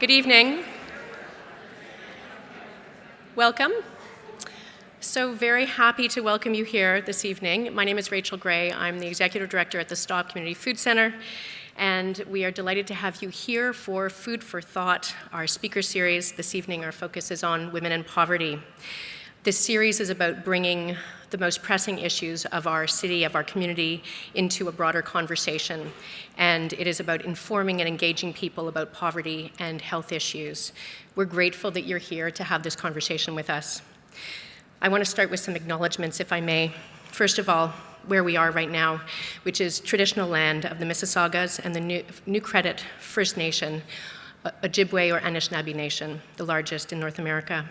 Good evening. Welcome. So very happy to welcome you here this evening. My name is Rachel Gray. I'm the Executive Director at the Stop Community Food Center, and we are delighted to have you here for Food for Thought, our speaker series. This evening, our focus is on women and poverty. This series is about bringing the most pressing issues of our city, of our community, into a broader conversation. And it is about informing and engaging people about poverty and health issues. We're grateful that you're here to have this conversation with us. I want to start with some acknowledgements, if I may. First of all, where we are right now, which is traditional land of the Mississaugas and the New Credit First Nation, Ojibwe or Anishinaabe Nation, the largest in North America.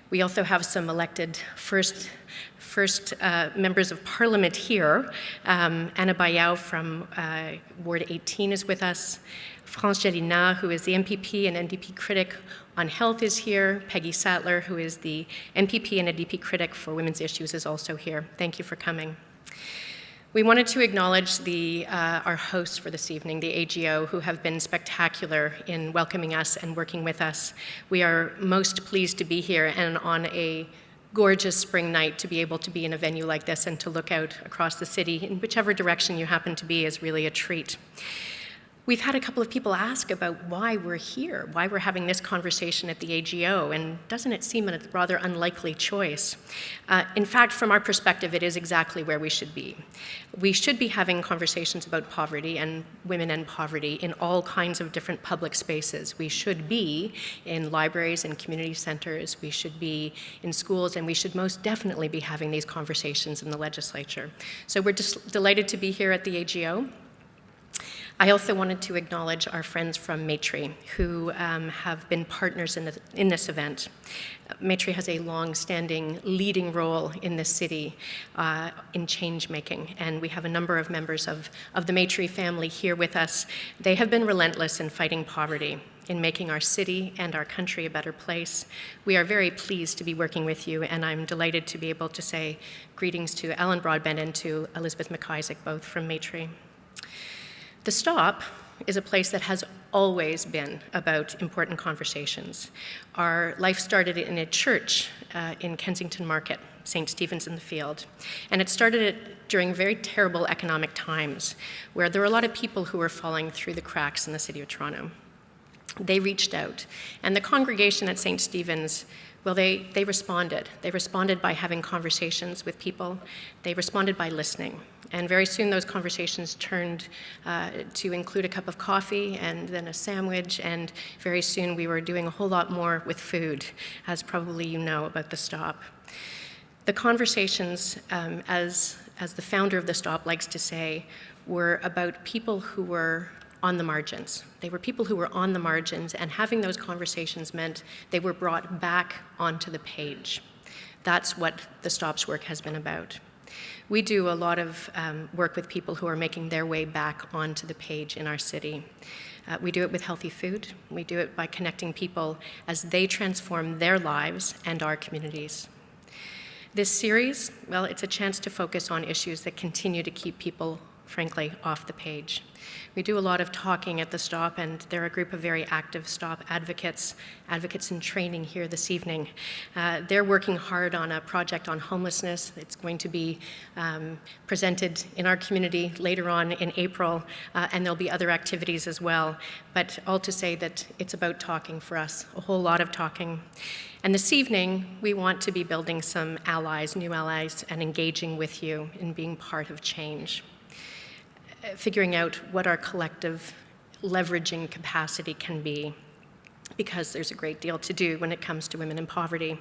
We also have some elected first members of parliament here. Anna Bayou from Ward 18 is with us. France Deena, who is the MPP and NDP critic on health, is here. Peggy Sattler, who is the MPP and NDP critic for women's issues, is also here. Thank you for coming. We wanted to acknowledge our hosts for this evening, the AGO, who have been spectacular in welcoming us and working with us. We are most pleased to be here and on a gorgeous spring night to be able to be in a venue like this and to look out across the city in whichever direction you happen to be is really a treat. We've had a couple of people ask about why we're here, why we're having this conversation at the AGO, and doesn't it seem a rather unlikely choice? In fact, from our perspective, it is exactly where we should be. We should be having conversations about poverty and women and poverty in all kinds of different public spaces. We should be in libraries and community centers, we should be in schools, and we should most definitely be having these conversations in the legislature. So we're just delighted to be here at the AGO. I also wanted to acknowledge our friends from Maytree, who have been partners in this event. Maytree has a long-standing leading role in this city in change-making, and we have a number of members of the Maytree family here with us. They have been relentless in fighting poverty, in making our city and our country a better place. We are very pleased to be working with you, and I'm delighted to be able to say greetings to Alan Broadbent and to Elizabeth McIsaac, both from Maytree. The Stop is a place that has always been about important conversations. Our life started in a church in Kensington Market, St. Stephen's in the Field. And it started during very terrible economic times where there were a lot of people who were falling through the cracks in the city of Toronto. They reached out, and the congregation at St. Stephen's, well, they responded. They responded by having conversations with people. They responded by listening. And very soon those conversations turned to include a cup of coffee and then a sandwich, and very soon we were doing a whole lot more with food, as probably you know about the Stop. The conversations, as the founder of the Stop likes to say, were about people who were on the margins. They were people who were on the margins, and having those conversations meant they were brought back onto the page. That's what the Stop's work has been about. We do a lot of work with people who are making their way back onto the page in our city. We do it with healthy food. We do it by connecting people as they transform their lives and our communities. This series, well, it's a chance to focus on issues that continue to keep people, frankly, off the page. We do a lot of talking at the Stop, and there are a group of very active Stop advocates in training here this evening. They're working hard on a project on homelessness. It's going to be presented in our community later on in April, and there'll be other activities as well. But all to say that it's about talking for us, a whole lot of talking. And this evening, we want to be building some allies, new allies, and engaging with you in being part of change. Figuring out what our collective leveraging capacity can be, because there's a great deal to do when it comes to women in poverty.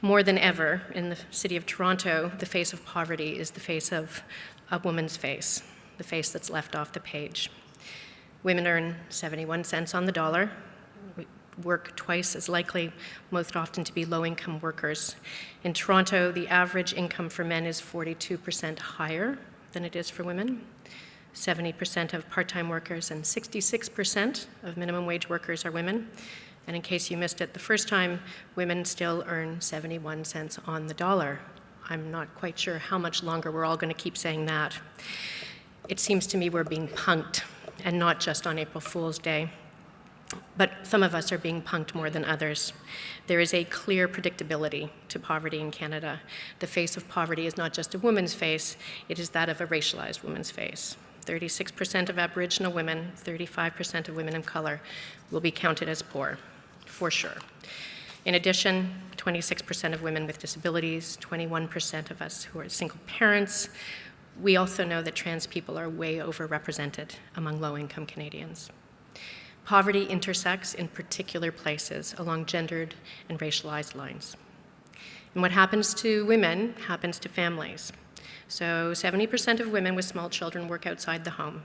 More than ever, in the city of Toronto, the face of poverty is the face of a woman's face, the face that's left off the page. Women earn 71 cents on the dollar, work twice as likely, most often to be low-income workers. In Toronto, the average income for men is 42% higher than it is for women. 70% of part-time workers and 66% of minimum wage workers are women. And in case you missed it the first time, women still earn 71 cents on the dollar. I'm not quite sure how much longer we're all going to keep saying that. It seems to me we're being punked, and not just on April Fool's Day. But some of us are being punked more than others. There is a clear predictability to poverty in Canada. The face of poverty is not just a woman's face, it is that of a racialized woman's face. 36% of Aboriginal women, 35% of women of color will be counted as poor, for sure. In addition, 26% of women with disabilities, 21% of us who are single parents. We also know that trans people are way overrepresented among low-income Canadians. Poverty intersects in particular places along gendered and racialized lines. And what happens to women happens to families. So 70% of women with small children work outside the home,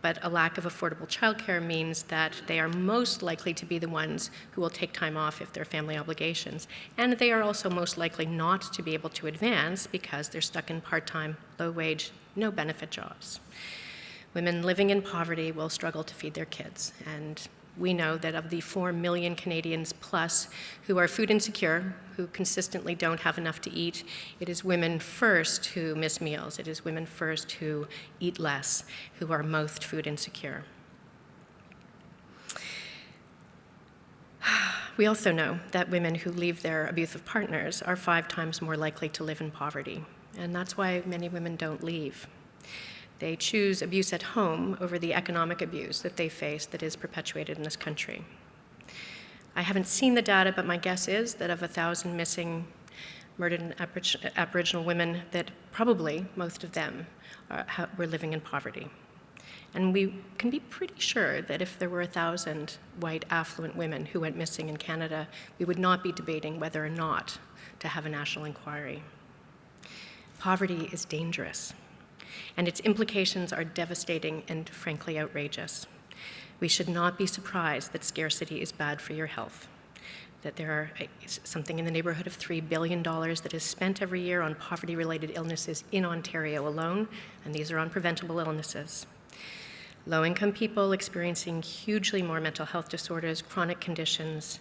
but a lack of affordable childcare means that they are most likely to be the ones who will take time off if there are family obligations. And they are also most likely not to be able to advance because they're stuck in part-time, low-wage, no-benefit jobs. Women living in poverty will struggle to feed their kids, and we know that of the 4 million Canadians plus who are food insecure, who consistently don't have enough to eat, it is women first who miss meals. It is women first who eat less, who are most food insecure. We also know that women who leave their abusive partners are 5 times more likely to live in poverty, and that's why many women don't leave. They choose abuse at home over the economic abuse that they face that is perpetuated in this country. I haven't seen the data, but my guess is that of 1,000 missing, murdered Aboriginal women, that probably most of them were living in poverty. And we can be pretty sure that if there were 1,000 white affluent women who went missing in Canada, we would not be debating whether or not to have a national inquiry. Poverty is dangerous, and its implications are devastating and frankly outrageous. We should not be surprised that scarcity is bad for your health, that there are something in the neighborhood of $3 billion that is spent every year on poverty-related illnesses in Ontario alone, and these are on preventable illnesses. Low-income people experiencing hugely more mental health disorders, chronic conditions,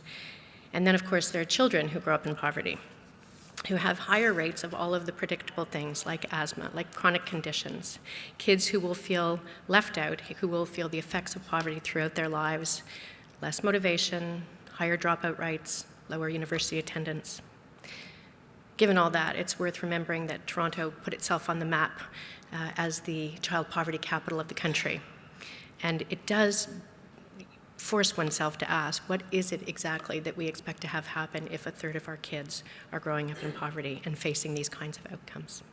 and then of course there are children who grow up in poverty, who have higher rates of all of the predictable things like asthma, like chronic conditions, kids who will feel left out, who will feel the effects of poverty throughout their lives, less motivation, higher dropout rates, lower university attendance. Given all that, it's worth remembering that Toronto put itself on the map as the child poverty capital of the country. And it does force oneself to ask, what is it exactly that we expect to have happen if 1/3 of our kids are growing up in poverty and facing these kinds of outcomes?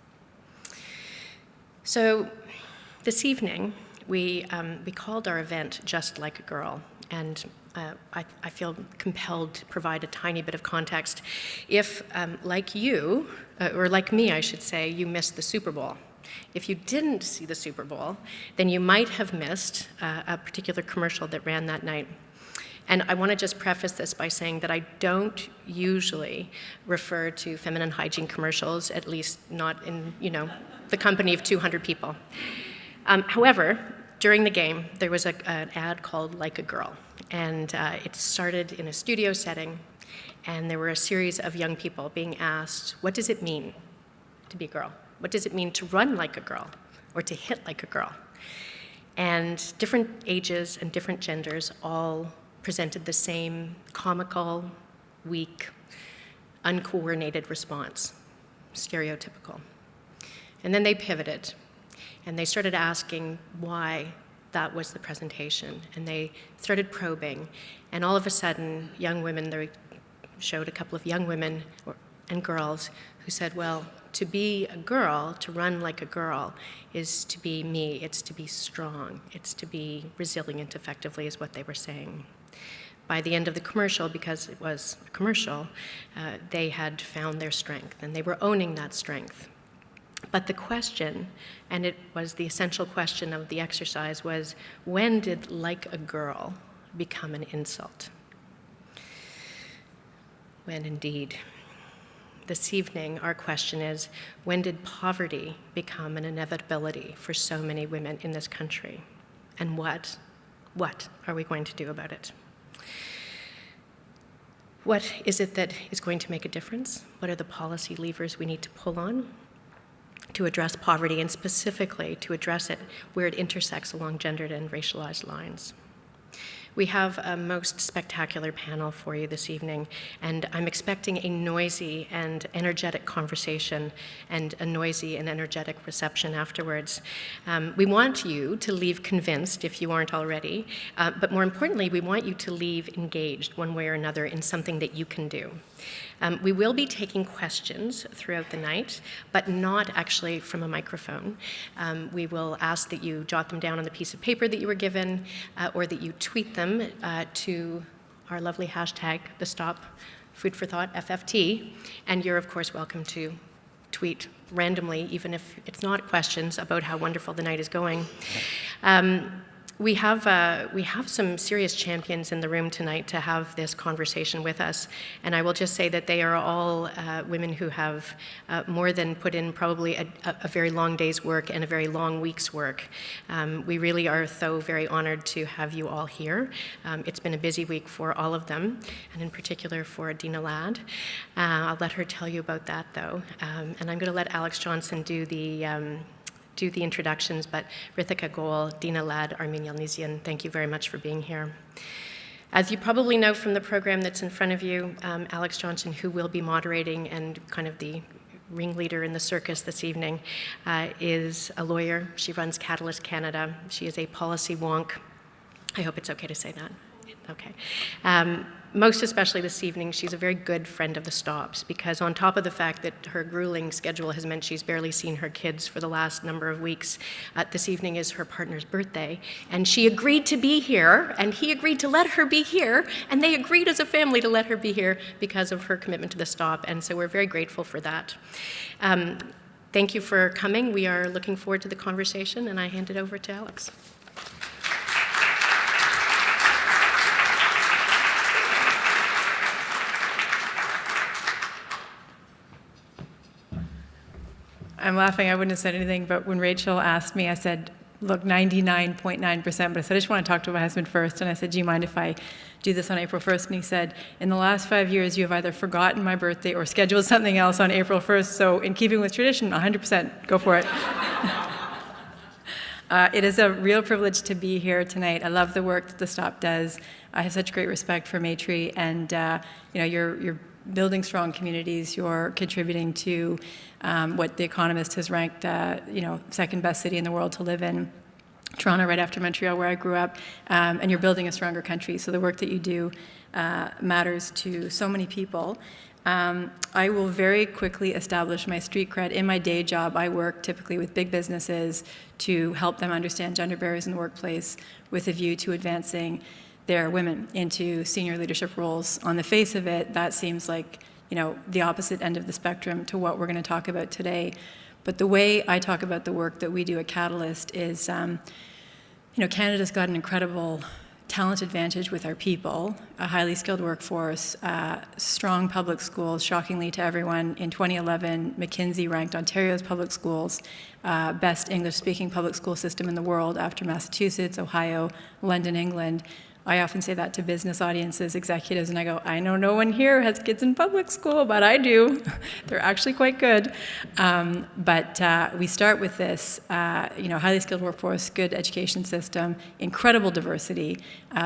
So this evening, we called our event Just Like a Girl, and I feel compelled to provide a tiny bit of context. If, like you, or like me, I should say, you missed the Super Bowl. If you didn't see the Super Bowl, then you might have missed a particular commercial that ran that night. And I want to just preface this by saying that I don't usually refer to feminine hygiene commercials, at least not in, the company of 200 people. However, during the game, there was an ad called Like a Girl, and it started in a studio setting, and there were a series of young people being asked, what does it mean to be a girl? What does it mean to run like a girl or to hit like a girl? And different ages and different genders all presented the same comical, weak, uncoordinated response, stereotypical. And then they pivoted, and they started asking why that was the presentation, and they started probing, and all of a sudden, young women, they showed a couple of young women and girls who said, well, to be a girl, to run like a girl, is to be me, it's to be strong, it's to be resilient effectively, is what they were saying. By the end of the commercial, because it was a commercial, they had found their strength, and they were owning that strength. But the question, and it was the essential question of the exercise, was when did like a girl become an insult? When indeed. This evening, our question is, when did poverty become an inevitability for so many women in this country? And what are we going to do about it? What is it that is going to make a difference? What are the policy levers we need to pull on to address poverty, and specifically to address it where it intersects along gendered and racialized lines? We have a most spectacular panel for you this evening, and I'm expecting a noisy and energetic conversation and a noisy and energetic reception afterwards. We want you to leave convinced, if you aren't already, but more importantly, we want you to leave engaged one way or another in something that you can do. We will be taking questions throughout the night, but not actually from a microphone. We will ask that you jot them down on the piece of paper that you were given, or that you tweet them to our lovely hashtag, the Stop Food for Thought, FFT, and you're of course welcome to tweet randomly, even if it's not questions, about how wonderful the night is going. We have some serious champions in the room tonight to have this conversation with us, and I will just say that they are all women who have more than put in probably a very long day's work and a very long week's work. We really are, though, very honored to have you all here. It's been a busy week for all of them, and in particular for Deena Ladd. I'll let her tell you about that, though, and I'm going to let Alex Johnston do the introductions, but Ritika Goel, Deena Ladd, Armine, Yalnizyan, thank you very much for being here. As you probably know from the program that's in front of you, Alex Johnston, who will be moderating and kind of the ringleader in the circus this evening, is a lawyer. She runs Catalyst Canada. She is a policy wonk. I hope it's okay to say that. Okay. Most especially this evening, she's a very good friend of the Stops, because on top of the fact that her grueling schedule has meant she's barely seen her kids for the last number of weeks, this evening is her partner's birthday, and she agreed to be here, and he agreed to let her be here, and they agreed as a family to let her be here because of her commitment to the Stop, and so we're very grateful for that. Thank you for coming. We are looking forward to the conversation, and I hand it over to Alex. I'm laughing, I wouldn't have said anything, but when Rachel asked me, I said, look, 99.9%, but I said, I just want to talk to my husband first, and I said, do you mind if I do this on April 1st? And he said, in the last 5 years, you have either forgotten my birthday or scheduled something else on April 1st, so in keeping with tradition, 100%, go for it. It is a real privilege to be here tonight. I love the work that the Stop does. I have such great respect for Maytree, and you're building strong communities. You're contributing to what The Economist has ranked, second best city in the world to live in. Toronto, right after Montreal, where I grew up, and you're building a stronger country. So the work that you do matters to so many people. I will very quickly establish my street cred. In my day job, I work typically with big businesses to help them understand gender barriers in the workplace with a view to advancing their women into senior leadership roles. On the face of it, that seems like the opposite end of the spectrum to what we're going to talk about today. But the way I talk about the work that we do at Catalyst is, Canada's got an incredible talent advantage with our people, a highly skilled workforce, strong public schools. Shockingly to everyone, in 2011, McKinsey ranked Ontario's public schools best English-speaking public school system in the world after Massachusetts, Ohio, London, England. I often say that to business audiences, executives, and I go, I know no one here has kids in public school, but I do. They're actually quite good. But we start with this, highly skilled workforce, good education system, incredible diversity.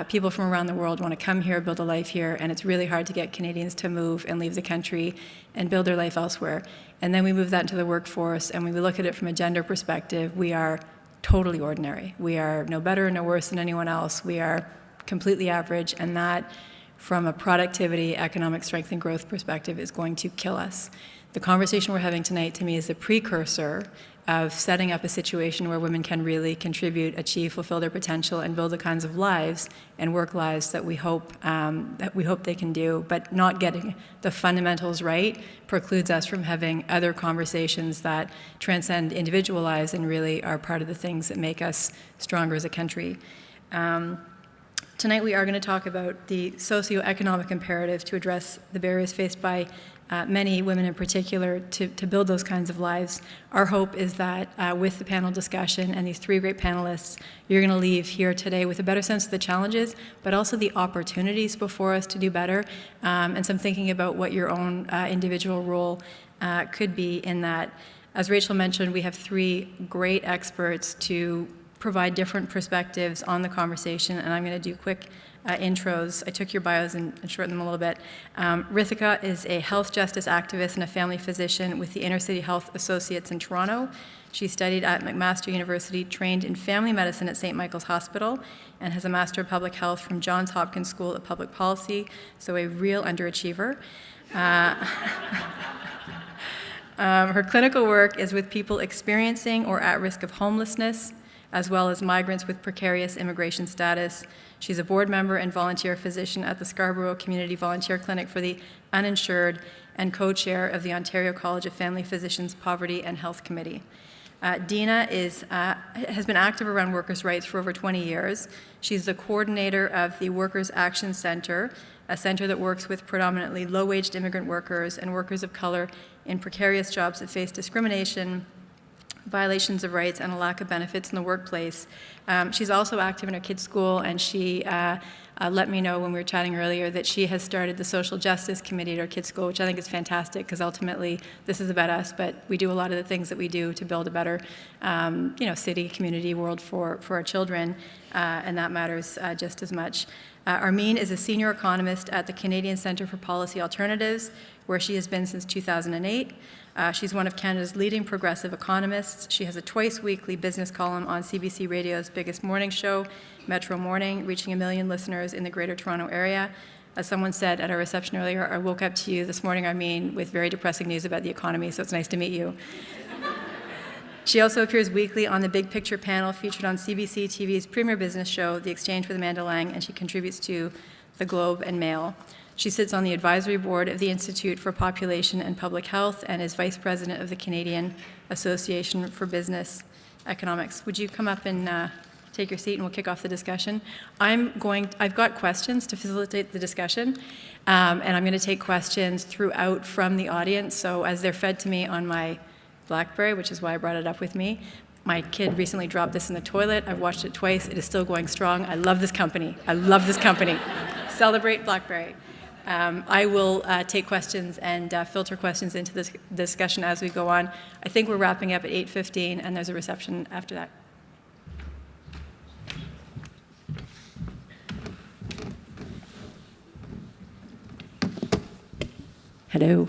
People from around the world want to come here, build a life here, and it's really hard to get Canadians to move and leave the country and build their life elsewhere. And then we move that into the workforce, and when we look at it from a gender perspective, we are totally ordinary. We are no better, no worse than anyone else. We are completely average, and that, from a productivity, economic strength, and growth perspective, is going to kill us. The conversation we're having tonight, to me, is the precursor of setting up a situation where women can really contribute, achieve, fulfill their potential, and build the kinds of lives and work lives that we hope they can do. But not getting the fundamentals right precludes us from having other conversations that transcend individual lives and really are part of the things that make us stronger as a country. Tonight we are going to talk about the socioeconomic imperative to address the barriers faced by many women in particular to build those kinds of lives. Our hope is that with the panel discussion and these three great panelists, you're going to leave here today with a better sense of the challenges, but also the opportunities before us to do better, and some thinking about what your own individual role could be in that. As Rachel mentioned, we have three great experts to provide different perspectives on the conversation, and I'm going to do quick intros. I took your bios and shortened them a little bit. Ritika is a health justice activist and a family physician with the Inner City Health Associates in Toronto. She studied at McMaster University, trained in family medicine at St. Michael's Hospital, and has a Master of Public Health from Johns Hopkins School of Public Policy, so a real underachiever. Her clinical work is with people experiencing or at risk of homelessness, as well as migrants with precarious immigration status. She's a board member and volunteer physician at the Scarborough Community Volunteer Clinic for the Uninsured and co-chair of the Ontario College of Family Physicians Poverty and Health Committee. Deena has been active around workers' rights for over 20 years. She's the coordinator of the Workers' Action Center, a center that works with predominantly low-waged immigrant workers and workers of color in precarious jobs that face discrimination, violations of rights, and a lack of benefits in the workplace. She's also active in her kids' school, and she let me know when we were chatting earlier that she has started the Social Justice Committee at her kids' school, which I think is fantastic, because ultimately this is about us, but we do a lot of the things that we do to build a better city, community, world for our children, and that matters just as much. Armine is a senior economist at the Canadian Centre for Policy Alternatives, where she has been since 2008. She's one of Canada's leading progressive economists. She has a twice-weekly business column on CBC Radio's biggest morning show, Metro Morning, reaching 1 million listeners in the Greater Toronto Area. As someone said at our reception earlier, I woke up to you this morning, Armine, with very depressing news about the economy, so it's nice to meet you. She also appears weekly on the Big Picture panel featured on CBC TV's premier business show, The Exchange with Amanda Lang, and she contributes to The Globe and Mail. She sits on the advisory board of the Institute for Population and Public Health and is vice president of the Canadian Association for Business Economics. Would you come up and take your seat and we'll kick off the discussion? I've got questions to facilitate the discussion, and I'm going to take questions throughout from the audience. So as they're fed to me on my BlackBerry, which is why I brought it up with me. My kid recently dropped this in the toilet. I've watched it twice. It is still going strong. I love this company. I love this company. Celebrate BlackBerry. I will take questions and filter questions into this discussion as we go on. I think we're wrapping up at 8:15, and there's a reception after that. Hello.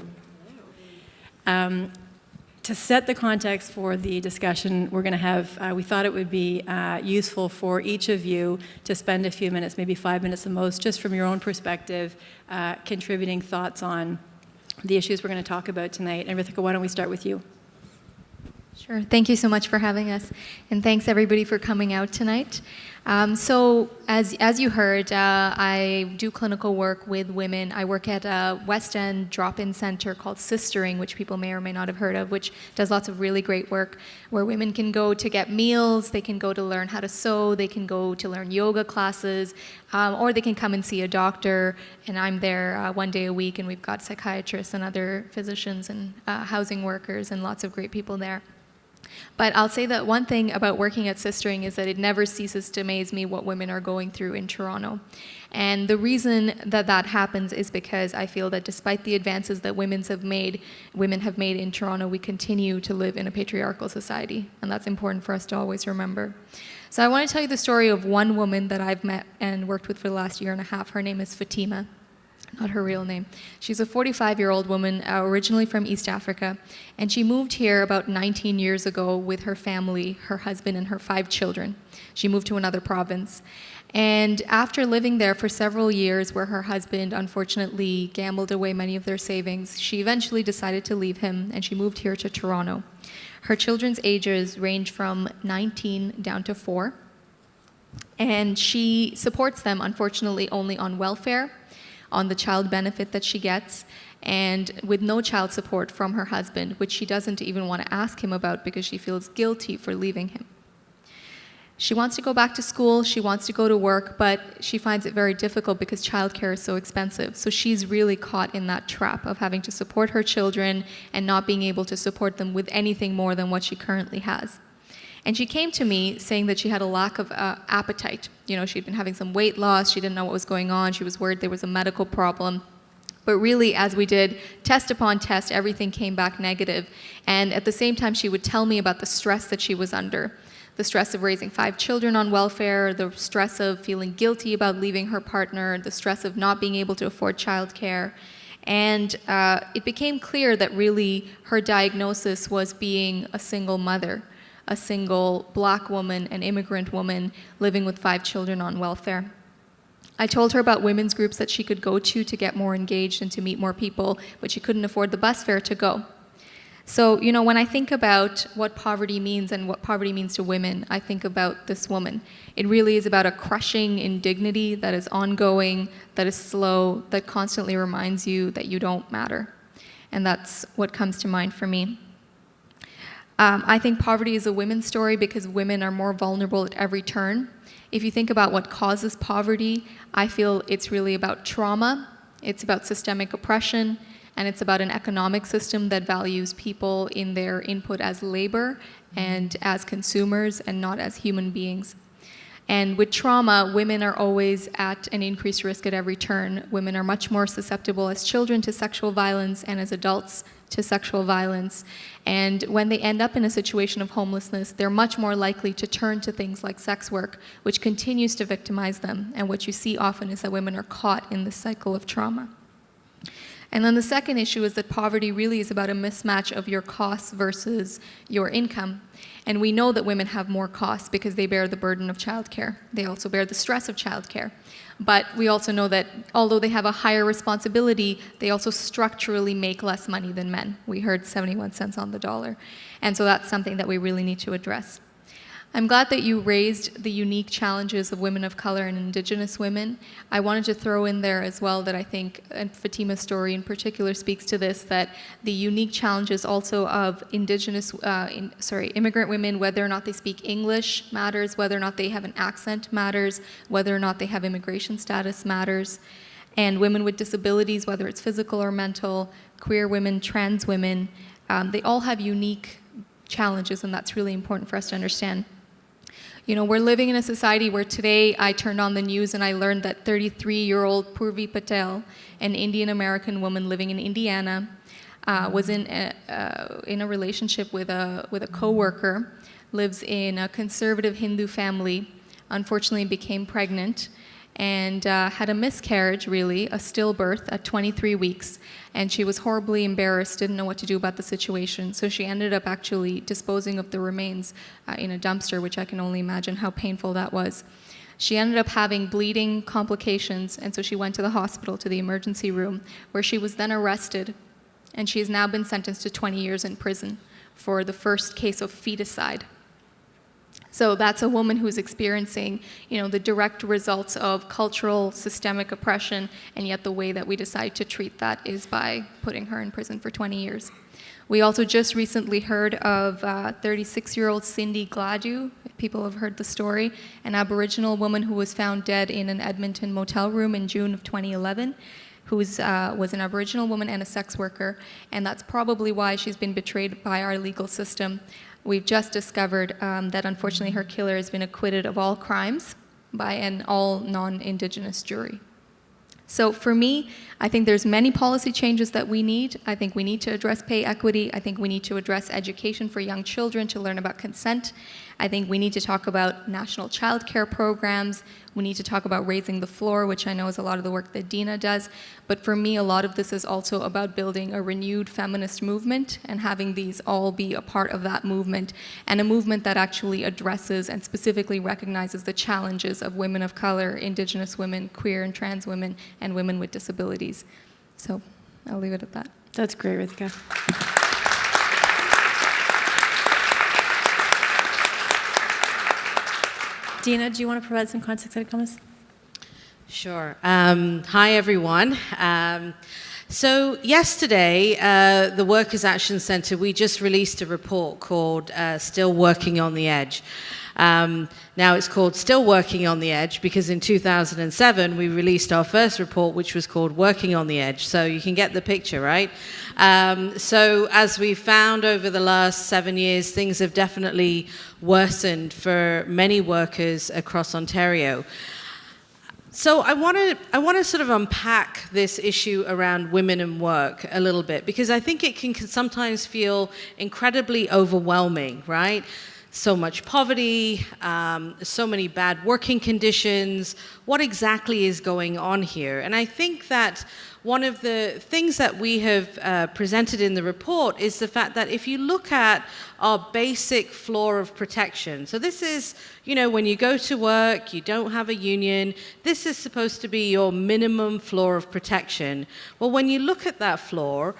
To set the context for the discussion, we're going to have, we thought it would be useful for each of you to spend a few minutes, maybe 5 minutes the most, just from your own perspective, contributing thoughts on the issues we're going to talk about tonight. And Ritika, why don't we start with you? Sure. Thank you so much for having us. And thanks, everybody, for coming out tonight. So as you heard, I do clinical work with women. I work at a West End drop-in center called Sistering, which people may or may not have heard of, which does lots of really great work where women can go to get meals, they can go to learn how to sew, they can go to learn yoga classes, or they can come and see a doctor. And I'm there 1 day a week, and we've got psychiatrists and other physicians and housing workers and lots of great people there. But I'll say that one thing about working at Sistering is that it never ceases to amaze me what women are going through in Toronto. And the reason that that happens is because I feel that despite the advances that women have made in Toronto, we continue to live in a patriarchal society. And that's important for us to always remember. So I want to tell you the story of one woman that I've met and worked with for the last year and a half. Her name is Fatima. Not her real name. She's a 45-year-old woman, originally from East Africa, and she moved here about 19 years ago with her family, her husband, and her 5 children. She moved to another province. And after living there for several years, where her husband unfortunately gambled away many of their savings, she eventually decided to leave him, and she moved here to Toronto. Her children's ages range from 19 down to 4, and she supports them, unfortunately, only on welfare, on the child benefit that she gets, and with no child support from her husband, which she doesn't even want to ask him about because she feels guilty for leaving him. She wants to go back to school, she wants to go to work, but she finds it very difficult because childcare is so expensive. So she's really caught in that trap of having to support her children and not being able to support them with anything more than what she currently has. And she came to me saying that she had a lack of appetite. You know, she'd been having some weight loss, she didn't know what was going on, she was worried there was a medical problem. But really, as we did test upon test, everything came back negative. And at the same time, she would tell me about the stress that she was under. the stress of raising 5 children on welfare, the stress of feeling guilty about leaving her partner, the stress of not being able to afford childcare. And it became clear that really her diagnosis was being a single mother, a single Black woman, an immigrant woman living with 5 children on welfare. I told her about women's groups that she could go to get more engaged and to meet more people, but she couldn't afford the bus fare to go. So, when I think about what poverty means and what poverty means to women, I think about this woman. It really is about a crushing indignity that is ongoing, that is slow, that constantly reminds you that you don't matter. And that's what comes to mind for me. I think poverty is a women's story because women are more vulnerable at every turn. If you think about what causes poverty, I feel it's really about trauma, it's about systemic oppression, and it's about an economic system that values people in their input as labor and as consumers and not as human beings. And with trauma, women are always at an increased risk at every turn. Women are much more susceptible as children to sexual violence and as adults to sexual violence. And when they end up in a situation of homelessness, they're much more likely to turn to things like sex work, which continues to victimize them. And what you see often is that women are caught in this cycle of trauma. And then the second issue is that poverty really is about a mismatch of your costs versus your income. And we know that women have more costs because they bear the burden of childcare. They also bear the stress of childcare. But we also know that although they have a higher responsibility, they also structurally make less money than men. We heard 71 cents on the dollar. And so that's something that we really need to address. I'm glad that you raised the unique challenges of women of color and Indigenous women. I wanted to throw in there as well that I think, and Fatima's story in particular speaks to this, that the unique challenges also of immigrant women, whether or not they speak English matters, whether or not they have an accent matters, whether or not they have immigration status matters, and women with disabilities, whether it's physical or mental, queer women, trans women, they all have unique challenges, and that's really important for us to understand. We're living in a society where today I turned on the news and I learned that 33-year-old Purvi Patel, an Indian American woman living in Indiana, was in a relationship with a coworker, lives in a conservative Hindu family, unfortunately became pregnant, and had a miscarriage, really, a stillbirth at 23 weeks. And she was horribly embarrassed, didn't know what to do about the situation. So she ended up actually disposing of the remains in a dumpster, which I can only imagine how painful that was. She ended up having bleeding complications, and so she went to the hospital, to the emergency room, where she was then arrested. And she has now been sentenced to 20 years in prison for the first case of feticide. So that's a woman who's experiencing, the direct results of cultural, systemic oppression, and yet the way that we decide to treat that is by putting her in prison for 20 years. We also just recently heard of 36-year-old Cindy Gladue. If people have heard the story, an Aboriginal woman who was found dead in an Edmonton motel room in June of 2011. Who was an Aboriginal woman and a sex worker, and that's probably why she's been betrayed by our legal system. We've just discovered that unfortunately her killer has been acquitted of all crimes by an all non-Indigenous jury. So for me, I think there's many policy changes that we need. I think we need to address pay equity. I think we need to address education for young children to learn about consent. I think we need to talk about national child care programs. We need to talk about raising the floor, which I know is a lot of the work that Deena does. But for me, a lot of this is also about building a renewed feminist movement and having these all be a part of that movement, and a movement that actually addresses and specifically recognizes the challenges of women of color, Indigenous women, queer and trans women, and women with disabilities. So I'll leave it at that. That's great, Ritika. Deena, do you want to provide some context and comments? Sure. Hi, everyone. So yesterday, the Workers' Action Center, we just released a report called Still Working on the Edge. Now it's called Still Working on the Edge because in 2007 we released our first report, which was called Working on the Edge. So you can get the picture, right? So as we found over the last 7 years, things have definitely worsened for many workers across Ontario. So I want to sort of unpack this issue around women and work a little bit, because I think it can sometimes feel incredibly overwhelming, right? so much poverty, so many bad working conditions. What exactly is going on here? And I think that one of the things that we have presented in the report is the fact that if you look at our basic floor of protection, so this is, when you go to work, you don't have a union, this is supposed to be your minimum floor of protection. Well, when you look at that floor,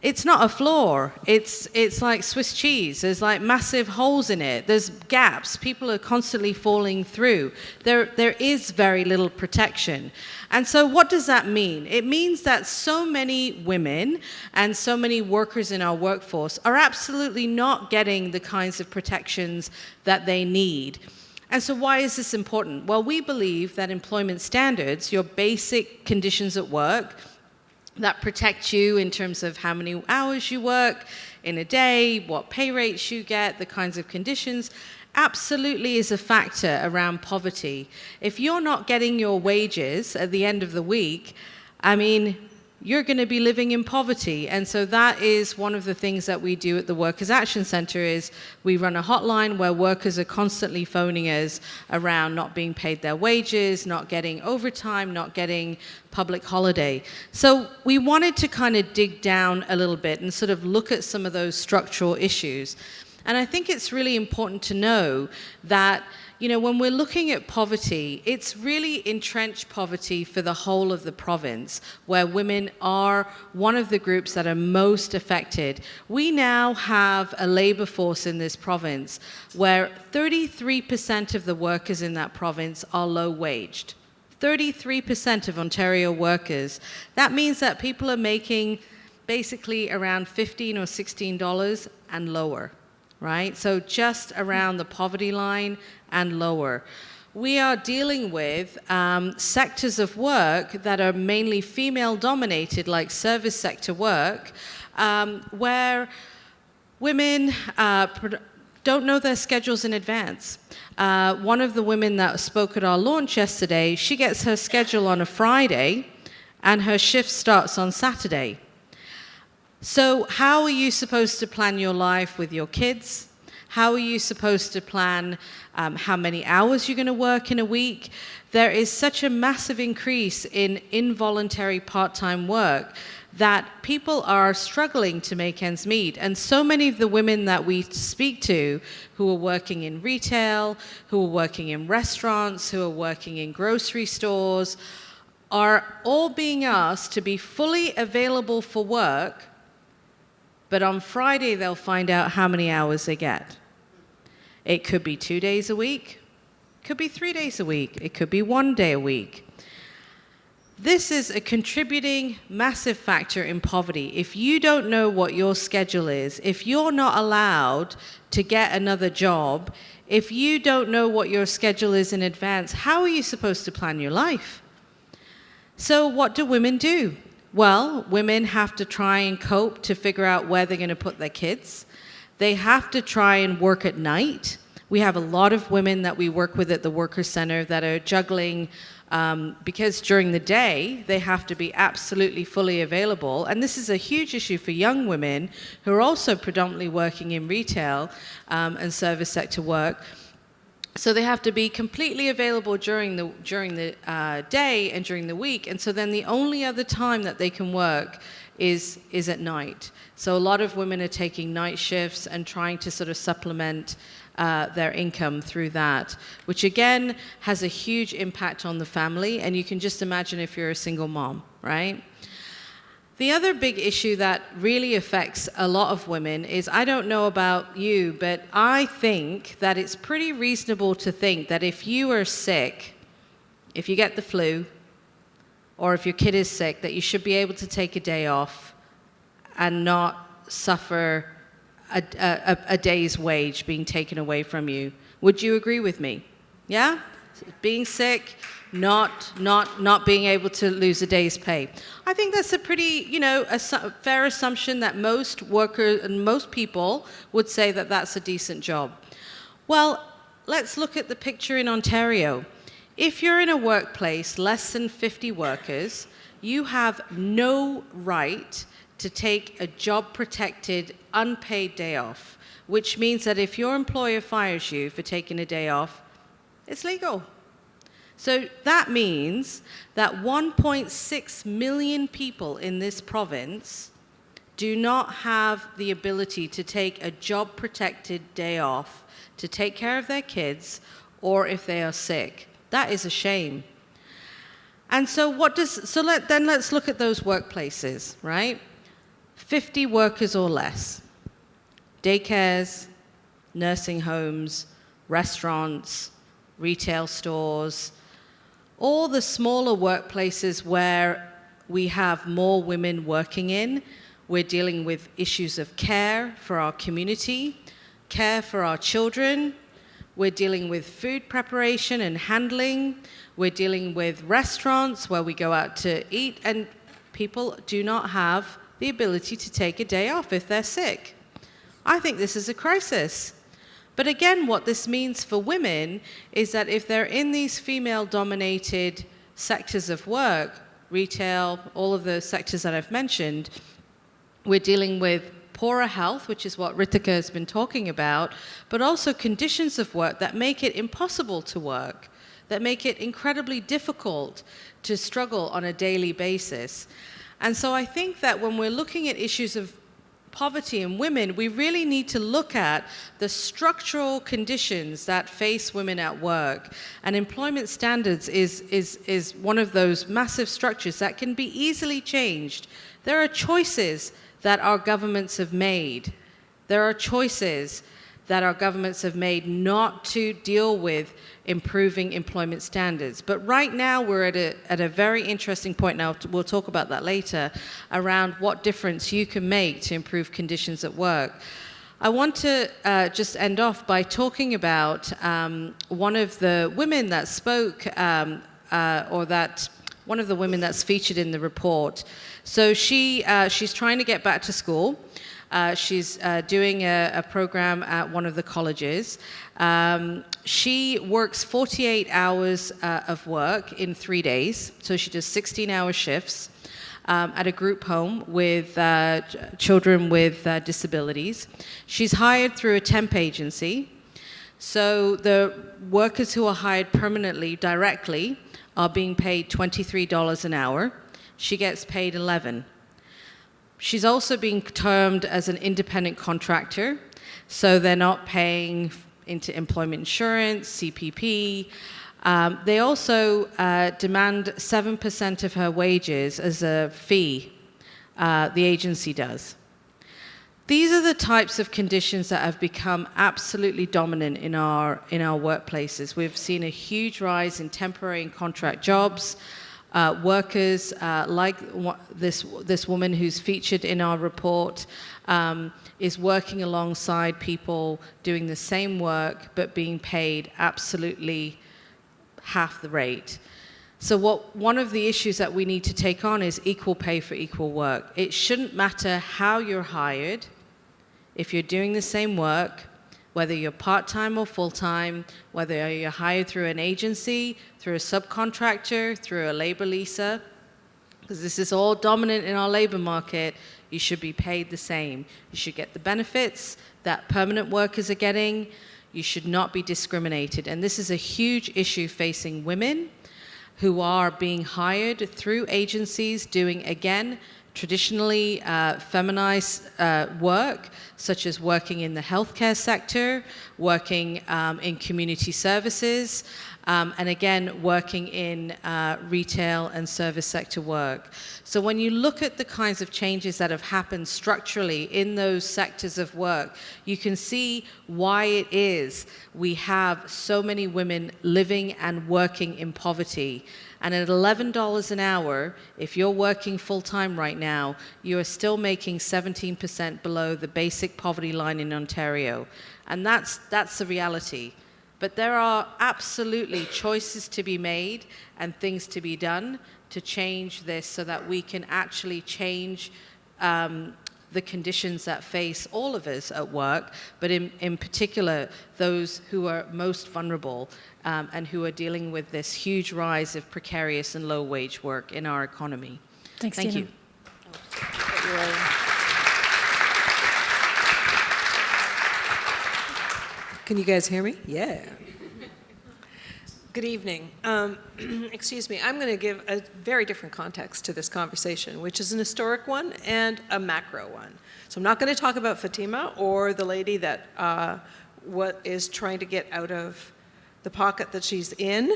it's not a floor. It's like Swiss cheese. There's like massive holes in it. There's gaps. People are constantly falling through. There is very little protection. And so what does that mean? It means that so many women and so many workers in our workforce are absolutely not getting the kinds of protections that they need. And so why is this important? Well, we believe that employment standards, your basic conditions at work, that protect you in terms of how many hours you work in a day, what pay rates you get, the kinds of conditions, absolutely is a factor around poverty. If you're not getting your wages at the end of the week, you're going to be living in poverty. And so that is one of the things that we do at the Workers' Action Center is we run a hotline where workers are constantly phoning us around not being paid their wages, not getting overtime, not getting public holiday. So we wanted to kind of dig down a little bit and sort of look at some of those structural issues. And I think it's really important to know that when we're looking at poverty, it's really entrenched poverty for the whole of the province, where women are one of the groups that are most affected. We now have a labor force in this province where 33% of the workers in that province are low-waged. 33% of Ontario workers. That means that people are making basically around $15 or $16 and lower. Right? So just around the poverty line and lower. We are dealing with sectors of work that are mainly female-dominated, like service sector work, where women don't know their schedules in advance. One of the women that spoke at our launch yesterday, she gets her schedule on a Friday, and her shift starts on Saturday. So how are you supposed to plan your life with your kids? How are you supposed to plan how many hours you're going to work in a week? There is such a massive increase in involuntary part-time work that people are struggling to make ends meet. And so many of the women that we speak to who are working in retail, who are working in restaurants, who are working in grocery stores, are all being asked to be fully available for work, but on Friday, they'll find out how many hours they get. It could be 2 days a week. It could be 3 days a week. It could be 1 day a week. This is a contributing massive factor in poverty. If you don't know what your schedule is, if you're not allowed to get another job, if you don't know what your schedule is in advance, how are you supposed to plan your life? So what do women do? Well, women have to try and cope to figure out where they're going to put their kids. They have to try and work at night. We have a lot of women that we work with at the Workers' Center that are juggling because during the day they have to be absolutely fully available. And this is a huge issue for young women who are also predominantly working in retail and service sector work. So they have to be completely available during the day and during the week. And so then the only other time that they can work is at night. So a lot of women are taking night shifts and trying to sort of supplement their income through that, which again has a huge impact on the family. And you can just imagine if you're a single mom, right? The other big issue that really affects a lot of women is, I don't know about you, but I think that it's pretty reasonable to think that if you are sick, if you get the flu, or if your kid is sick, that you should be able to take a day off and not suffer a day's wage being taken away from you. Would you agree with me? Yeah? Being sick, not being able to lose a day's pay. I think that's a pretty, a fair assumption that most workers and most people would say that that's a decent job. Well, let's look at the picture in Ontario. If you're in a workplace less than 50 workers, you have no right to take a job-protected, unpaid day off. which means that if your employer fires you for taking a day off, it's legal. So that means that 1.6 million people in this province do not have the ability to take a job-protected day off to take care of their kids or if they are sick. That is a shame. And so let's look at those workplaces, right? 50 workers or less. Daycares, nursing homes, restaurants, retail stores, all the smaller workplaces where we have more women working in. We're dealing with issues of care for our community, care for our children. We're dealing with food preparation and handling. We're dealing with restaurants where we go out to eat, and people do not have the ability to take a day off if they're sick. I think this is a crisis. But again, what this means for women is that if they're in these female-dominated sectors of work, retail, all of the sectors that I've mentioned, we're dealing with poorer health, which is what Ritika has been talking about, but also conditions of work that make it impossible to work, that make it incredibly difficult to struggle on a daily basis. And so I think that when we're looking at issues of poverty in women, we really need to look at the structural conditions that face women at work. And employment standards is one of those massive structures that can be easily changed. There are choices that our governments have made. There are choices that our governments have made not to deal with improving employment standards. But right now we're at a very interesting point, now we'll talk about that later, around what difference you can make to improve conditions at work. I want to just end off by talking about one of the women that spoke, one of the women that's featured in the report. So she's trying to get back to school. She's doing a program at one of the colleges. She works 48 hours of work in 3 days. So she does 16-hour shifts at a group home with children with disabilities. She's hired through a temp agency. So the workers who are hired permanently directly are being paid $23 an hour. She gets paid $11. She's also being termed as an independent contractor, so they're not paying into employment insurance, CPP. They also demand 7% of her wages as a fee, the agency does. These are the types of conditions that have become absolutely dominant in our workplaces. We've seen a huge rise in temporary and contract jobs. Workers like this woman who's featured in our report is working alongside people doing the same work but being paid absolutely half the rate. So one of the issues that we need to take on is equal pay for equal work. It shouldn't matter how you're hired. If you're doing the same work, whether you're part-time or full-time, whether you're hired through an agency, through a subcontractor, through a labor leaser, because this is all dominant in our labor market, you should be paid the same. You should get the benefits that permanent workers are getting. You should not be discriminated. And this is a huge issue facing women who are being hired through agencies doing, again, traditionally feminized work, such as working in the healthcare sector, working in community services, and again, working in retail and service sector work. So when you look at the kinds of changes that have happened structurally in those sectors of work, you can see why it is we have so many women living and working in poverty. And at $11 an hour, if you're working full-time right now, you are still making 17% below the basic poverty line in Ontario. And that's the reality. But there are absolutely choices to be made and things to be done to change this so that we can actually change the conditions that face all of us at work, but in particular, those who are most vulnerable and who are dealing with this huge rise of precarious and low-wage work in our economy. Thanks, Thank Deena. you. Can you guys hear me? Yeah. Good evening. Excuse me, I'm going to give a very different context to this conversation, which is an historic one and a macro one. So I'm not going to talk about Fatima or the lady that is trying to get out of the pocket that she's in.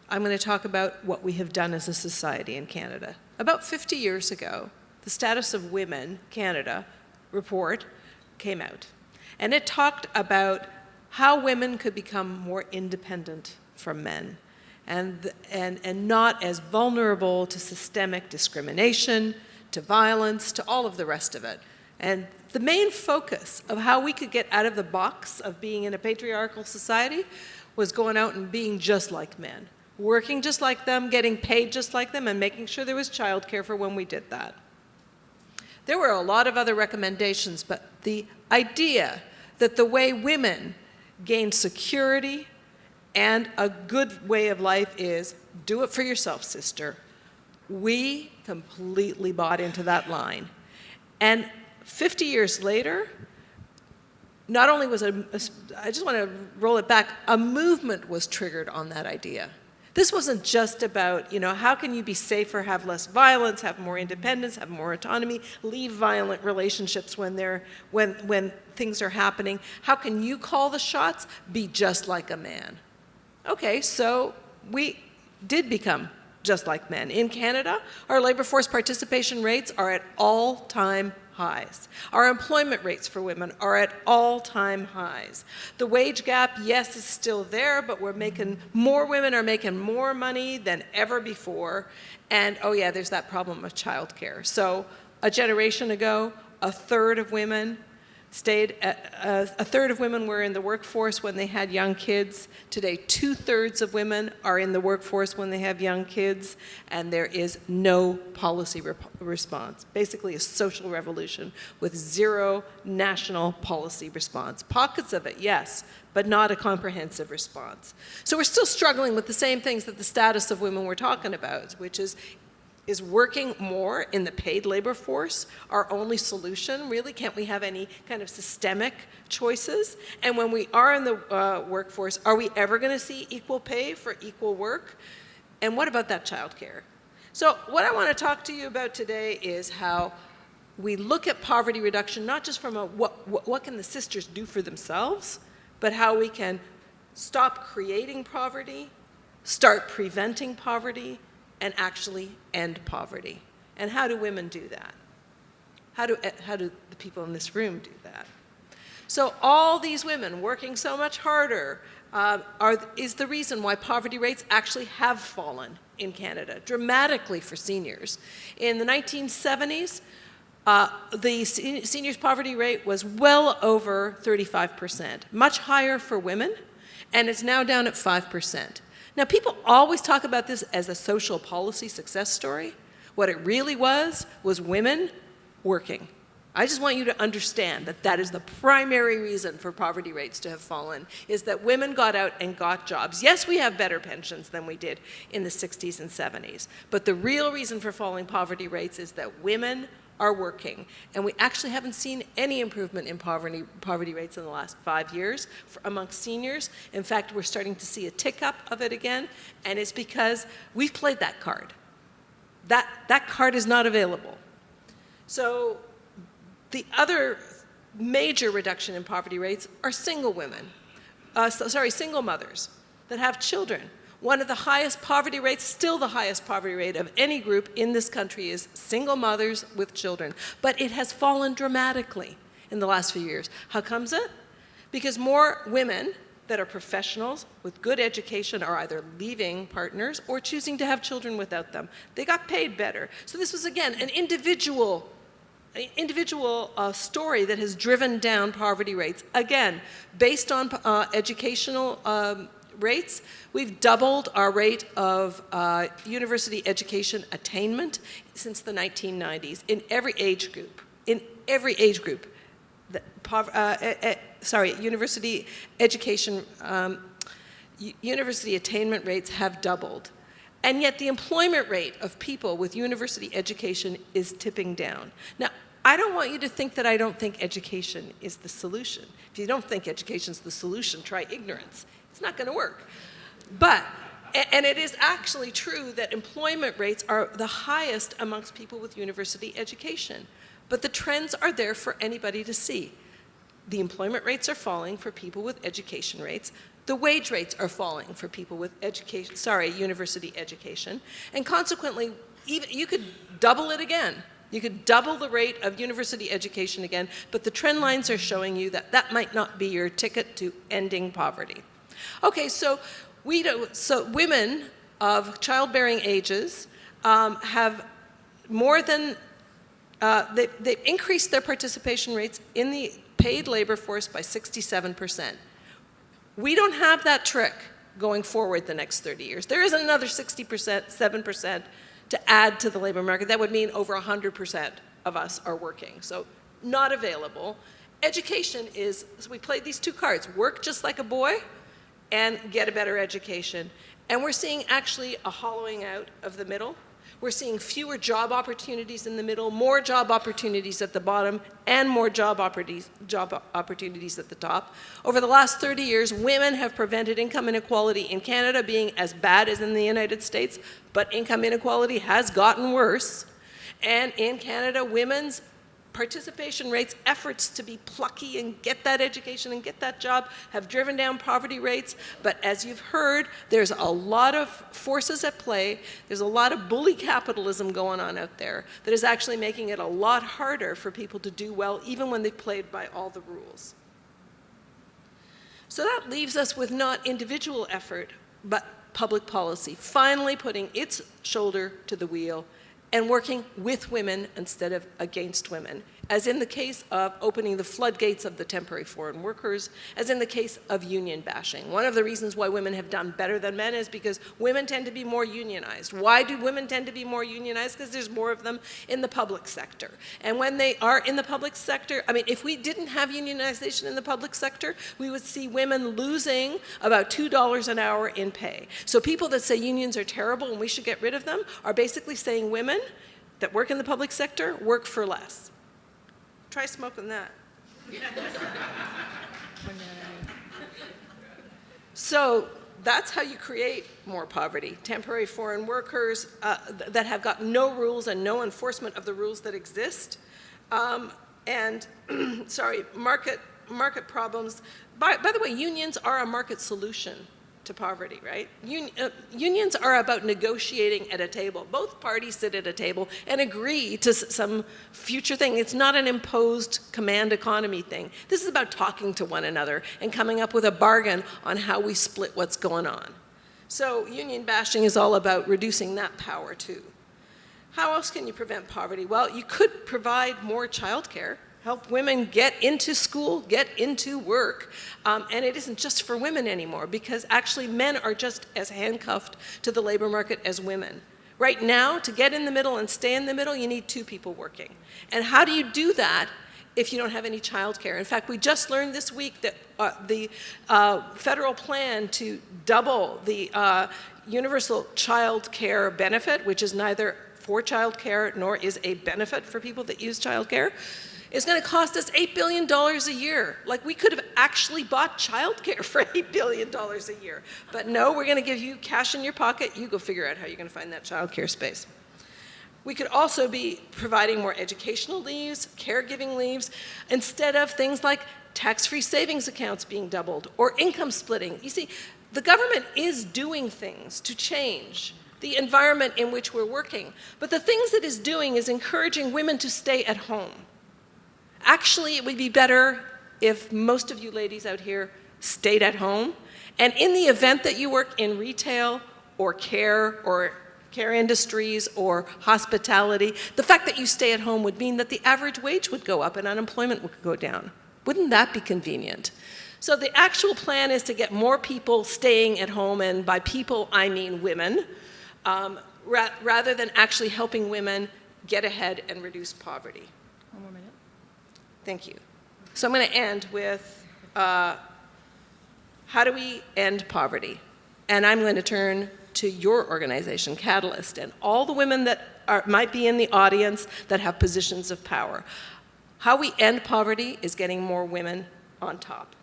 I'm going to talk about what we have done as a society in Canada. About 50 years ago, the Status of Women Canada report came out. And it talked about how women could become more independent from men and not as vulnerable to systemic discrimination, to violence, to all of the rest of it. And the main focus of how we could get out of the box of being in a patriarchal society was going out and being just like men, working just like them, getting paid just like them, and making sure there was childcare for when we did that. There were a lot of other recommendations, but the idea that the way women gain security and a good way of life is do it for yourself, sister. We completely bought into that line. And 50 years later, not only was I just want to roll it back, a movement was triggered on that idea. This wasn't just about, how can you be safer, have less violence, have more independence, have more autonomy, leave violent relationships when things are happening. How can you call the shots? Be just like a man. Okay, so we did become just like men. In Canada, our labor force participation rates are at all-time highs. Our employment rates for women are at all-time highs. The wage gap, yes, is still there, but more women are making more money than ever before. And oh yeah, there's that problem of childcare. So a generation ago, a third of women were in the workforce when they had young kids. Today, 2/3 of women are in the workforce when they have young kids, and there is no policy response. Basically, a social revolution with zero national policy response. Pockets of it, yes, but not a comprehensive response. So we're still struggling with the same things that the Status of Women we're talking about, which is working more in the paid labor force our only solution, really? Can't we have any kind of systemic choices? And when we are in the workforce, are we ever going to see equal pay for equal work? And what about that childcare? So what I want to talk to you about today is how we look at poverty reduction, not just from a what can the sisters do for themselves, but how we can stop creating poverty, start preventing poverty, and actually end poverty. And how do women do that? How do the people in this room do that? So all these women working so much harder is the reason why poverty rates actually have fallen in Canada, dramatically for seniors. In the 1970s, the seniors' poverty rate was well over 35%, much higher for women, and it's now down at 5%. Now, people always talk about this as a social policy success story. What it really was women working. I just want you to understand that that is the primary reason for poverty rates to have fallen, is that women got out and got jobs. Yes, we have better pensions than we did in the 60s and 70s, but the real reason for falling poverty rates is that women are working. And we actually haven't seen any improvement in poverty rates in the last 5 years amongst seniors. In fact, we're starting to see a tick up of it again, and it's because we've played that card. That card is not available. So the other major reduction in poverty rates are single women, single mothers that have children. One of the highest poverty rates, still the highest poverty rate of any group in this country, is single mothers with children. But it has fallen dramatically in the last few years. How comes it? Because more women that are professionals with good education are either leaving partners or choosing to have children without them. They got paid better. So this was, again, an individual story that has driven down poverty rates. Again, based on educational rates, we've doubled our rate of university education attainment since the 1990s in every age group. In every age group, university education, university attainment rates have doubled. And yet the employment rate of people with university education is tipping down. Now, I don't want you to think that I don't think education is the solution. If you don't think education is the solution, try ignorance. It's not going to work. But, and it is actually true that employment rates are the highest amongst people with university education. But the trends are there for anybody to see. The employment rates are falling for people with education rates. The wage rates are falling for people with university education. And consequently, even, you could double it again. You could double the rate of university education again, but the trend lines are showing you that that might not be your ticket to ending poverty. Okay, so women of childbearing ages have more than, they've increased their participation rates in the paid labor force by 67%. We don't have that trick going forward the next 30 years. There is another 60%, 7% to add to the labor market. That would mean over 100% of us are working. So not available. Education is, so we played these two cards, work just like a boy and get a better education. And we're seeing actually a hollowing out of the middle. We're seeing fewer job opportunities in the middle, more job opportunities at the bottom, and more job opportunities at the top. Over the last 30 years, women have prevented income inequality in Canada being as bad as in the United States, but income inequality has gotten worse. And in Canada, women's participation rates, efforts to be plucky and get that education and get that job have driven down poverty rates. But as you've heard, there's a lot of forces at play. There's a lot of bully capitalism going on out there that is actually making it a lot harder for people to do well, even when they've played by all the rules. So that leaves us with not individual effort, but public policy, finally putting its shoulder to the wheel and working with women instead of against women, as in the case of opening the floodgates of the temporary foreign workers, as in the case of union bashing. One of the reasons why women have done better than men is because women tend to be more unionized. Why do women tend to be more unionized? Because there's more of them in the public sector. And when they are in the public sector, I mean, if we didn't have unionization in the public sector, we would see women losing about $2 an hour in pay. So people that say unions are terrible and we should get rid of them are basically saying women that work in the public sector work for less. Try smoking that. So that's how you create more poverty. Temporary foreign workers that have got no rules and no enforcement of the rules that exist. Market problems. By the way, unions are a market solution to poverty, right? Unions are about negotiating at a table. Both parties sit at a table and agree to some future thing. It's not an imposed command economy thing. This is about talking to one another and coming up with a bargain on how we split what's going on. So union bashing is all about reducing that power too. How else can you prevent poverty? Well, you could provide more childcare. Help women get into school, get into work, and it isn't just for women anymore because actually men are just as handcuffed to the labor market as women. Right now, to get in the middle and stay in the middle, you need two people working. And how do you do that if you don't have any childcare? In fact, we just learned this week that the federal plan to double the universal child care benefit, which is neither for child care nor is a benefit for people that use child care, is going to cost us $8 billion a year. Like we could have actually bought childcare for $8 billion a year. But no, we're going to give you cash in your pocket. You go figure out how you're going to find that childcare space. We could also be providing more educational leaves, caregiving leaves, instead of things like tax-free savings accounts being doubled or income splitting. You see, the government is doing things to change the environment in which we're working. But the things it is doing is encouraging women to stay at home. Actually, it would be better if most of you ladies out here stayed at home. And in the event that you work in retail or care industries or hospitality, the fact that you stay at home would mean that the average wage would go up and unemployment would go down. Wouldn't that be convenient? So the actual plan is to get more people staying at home, and by people I mean women, rather than actually helping women get ahead and reduce poverty. One more minute. Thank you. So I'm going to end with how do we end poverty? And I'm going to turn to your organization, Catalyst, and all the women that might be in the audience that have positions of power. How we end poverty is getting more women on top.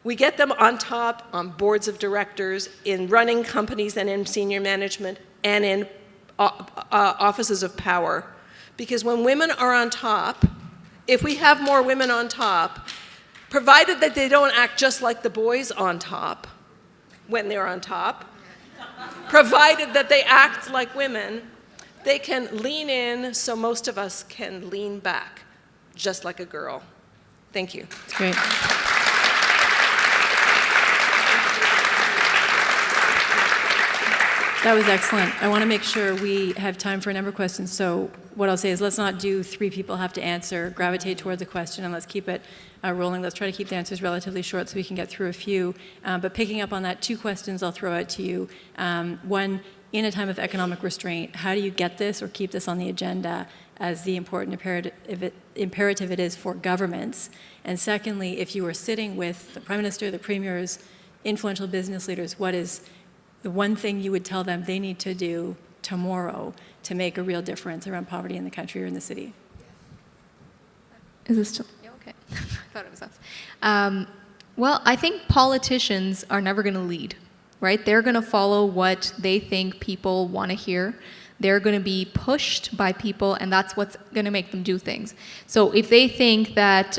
We get them on top on boards of directors, in running companies and in senior management, and in offices of power. Because when women are on top, if we have more women on top, provided that they don't act just like the boys on top when they're on top, provided that they act like women, they can lean in so most of us can lean back, just like a girl. Thank you. That's great. That was excellent. I want to make sure we have time for a number of questions. So what I'll say is let's not do 3 people have to answer, gravitate towards the question, and let's keep it rolling. Let's try to keep the answers relatively short so we can get through a few. But picking up on that, 2 questions I'll throw out to you. One, in a time of economic restraint, how do you get this or keep this on the agenda as the important imperative it is for governments? And secondly, if you were sitting with the Prime Minister, the Premiers, influential business leaders, what is the one thing you would tell them they need to do tomorrow to make a real difference around poverty in the country or in the city? Is this still? Yeah, okay. I thought it was us. Well, I think politicians are never going to lead, right? They're going to follow what they think people want to hear. They're going to be pushed by people, and that's what's going to make them do things. So if they think that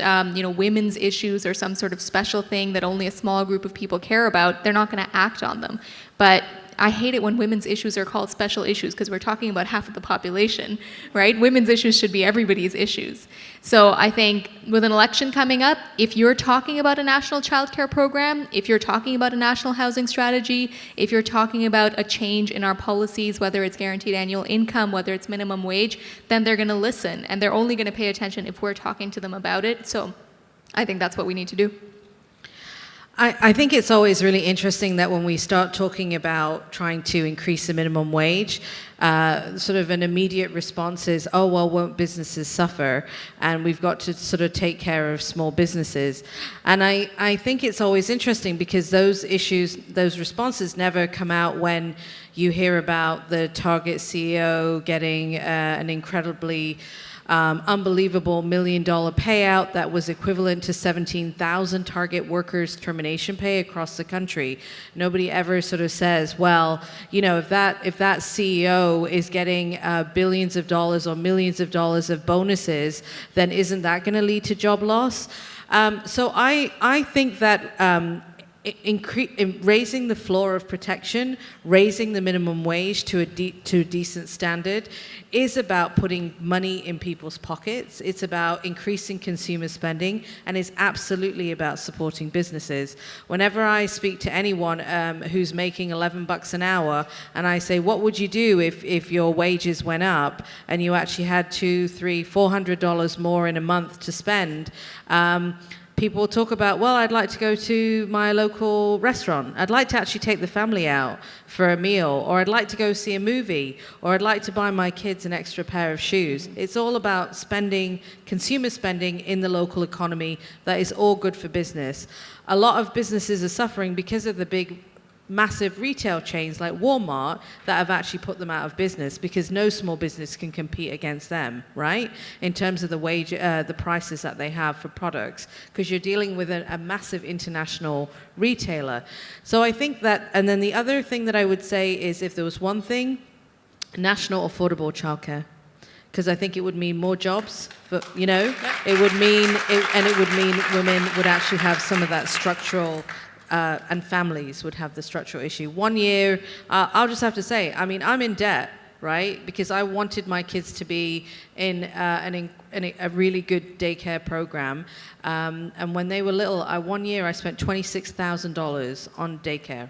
women's issues are some sort of special thing that only a small group of people care about, they're not going to act on them. But I hate it when women's issues are called special issues because we're talking about half of the population, right? Women's issues should be everybody's issues. So I think with an election coming up, if you're talking about a national childcare program, if you're talking about a national housing strategy, if you're talking about a change in our policies, whether it's guaranteed annual income, whether it's minimum wage, then they're going to listen, and they're only going to pay attention if we're talking to them about it. So I think that's what we need to do. I think it's always really interesting that when we start talking about trying to increase the minimum wage, sort of an immediate response is, oh, well, won't businesses suffer? And we've got to sort of take care of small businesses. And I think it's always interesting because those issues, those responses never come out when you hear about the Target CEO getting an incredibly unbelievable $1 million payout that was equivalent to 17,000 Target workers' termination pay across the country. Nobody ever sort of says, well, if that CEO is getting billions of dollars or millions of dollars of bonuses, then isn't that going to lead to job loss? So I think that raising the floor of protection, raising the minimum wage to a decent standard is about putting money in people's pockets. It's about increasing consumer spending, and it's absolutely about supporting businesses. Whenever I speak to anyone who's making $11 an hour, and I say, what would you do if your wages went up and you actually had $200, $300, $400 more in a month to spend? People talk about, well, I'd like to go to my local restaurant. I'd like to actually take the family out for a meal, or I'd like to go see a movie, or I'd like to buy my kids an extra pair of shoes. It's all about spending, consumer spending in the local economy. That is all good for business. A lot of businesses are suffering because of the big massive retail chains like Walmart that have actually put them out of business because no small business can compete against them, right? In terms of the prices that they have for products, because you're dealing with a massive international retailer. So I think that, and then the other thing that I would say is if there was one thing, national affordable childcare. Because I think it would mean more jobs, it would mean, and it would mean women would actually have some of that structural and families would have the structural issue. 1 year, I'll just have to say, I'm in debt, right? Because I wanted my kids to be in a really good daycare program. And when they were little, 1 year I spent $26,000 on daycare,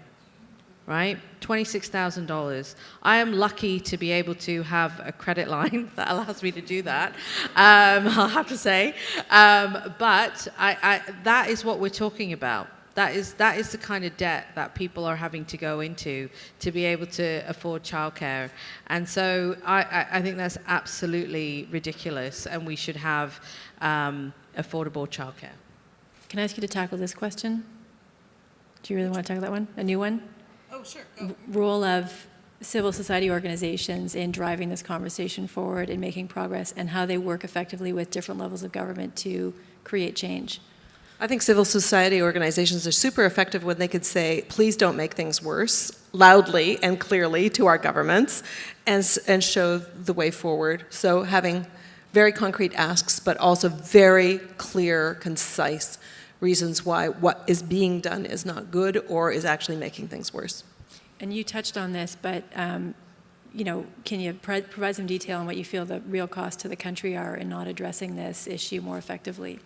right? $26,000. I am lucky to be able to have a credit line that allows me to do that, I'll have to say. But that is what we're talking about. That is the kind of debt that people are having to go into to be able to afford childcare. And so I think that's absolutely ridiculous, and we should have affordable childcare. Can I ask you to tackle this question? Do you really want to tackle that one? A new one? Oh, role of civil society organizations in driving this conversation forward and making progress, and how they work effectively with different levels of government to create change. I think civil society organizations are super effective when they could say, please don't make things worse, loudly and clearly to our governments, and show the way forward. So having very concrete asks, but also very clear, concise reasons why what is being done is not good or is actually making things worse. And you touched on this, but can you provide some detail on what you feel the real costs to the country are in not addressing this issue more effectively?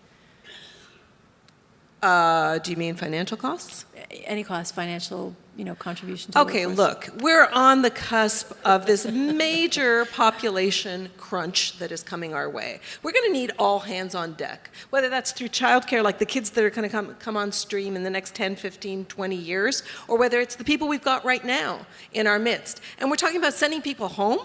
Do you mean financial costs? Any cost, financial, contribution to the Okay, workforce. look, we're on the cusp of this major population crunch that is coming our way. We're going to need all hands on deck, whether that's through childcare, like the kids that are going to come on stream in the next 10, 15, 20 years, or whether it's the people we've got right now in our midst. And we're talking about sending people home.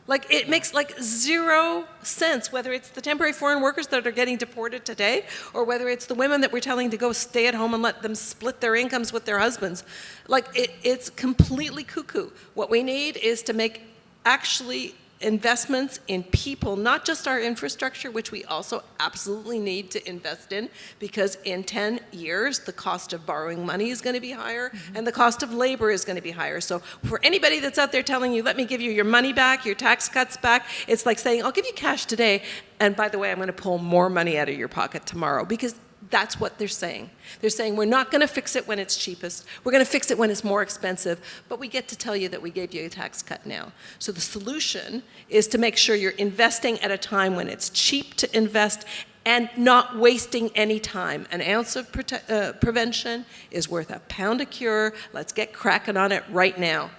Like, it makes zero sense, whether it's the temporary foreign workers that are getting deported today, or whether it's the women that we're telling to go stay at home and let them split their incomes with their husbands. It's completely cuckoo. What we need is to make actually investments in people, not just our infrastructure, which we also absolutely need to invest in, because in 10 years, the cost of borrowing money is going to be higher, and the cost of labor is going to be higher. So for anybody that's out there telling you, let me give you your money back, your tax cuts back, it's like saying, I'll give you cash today, and by the way, I'm going to pull more money out of your pocket tomorrow, because that's what they're saying. They're saying, we're not going to fix it when it's cheapest. We're going to fix it when it's more expensive, but we get to tell you that we gave you a tax cut now. So the solution is to make sure you're investing at a time when it's cheap to invest and not wasting any time. An ounce of prevention is worth a pound of cure. Let's get cracking on it right now.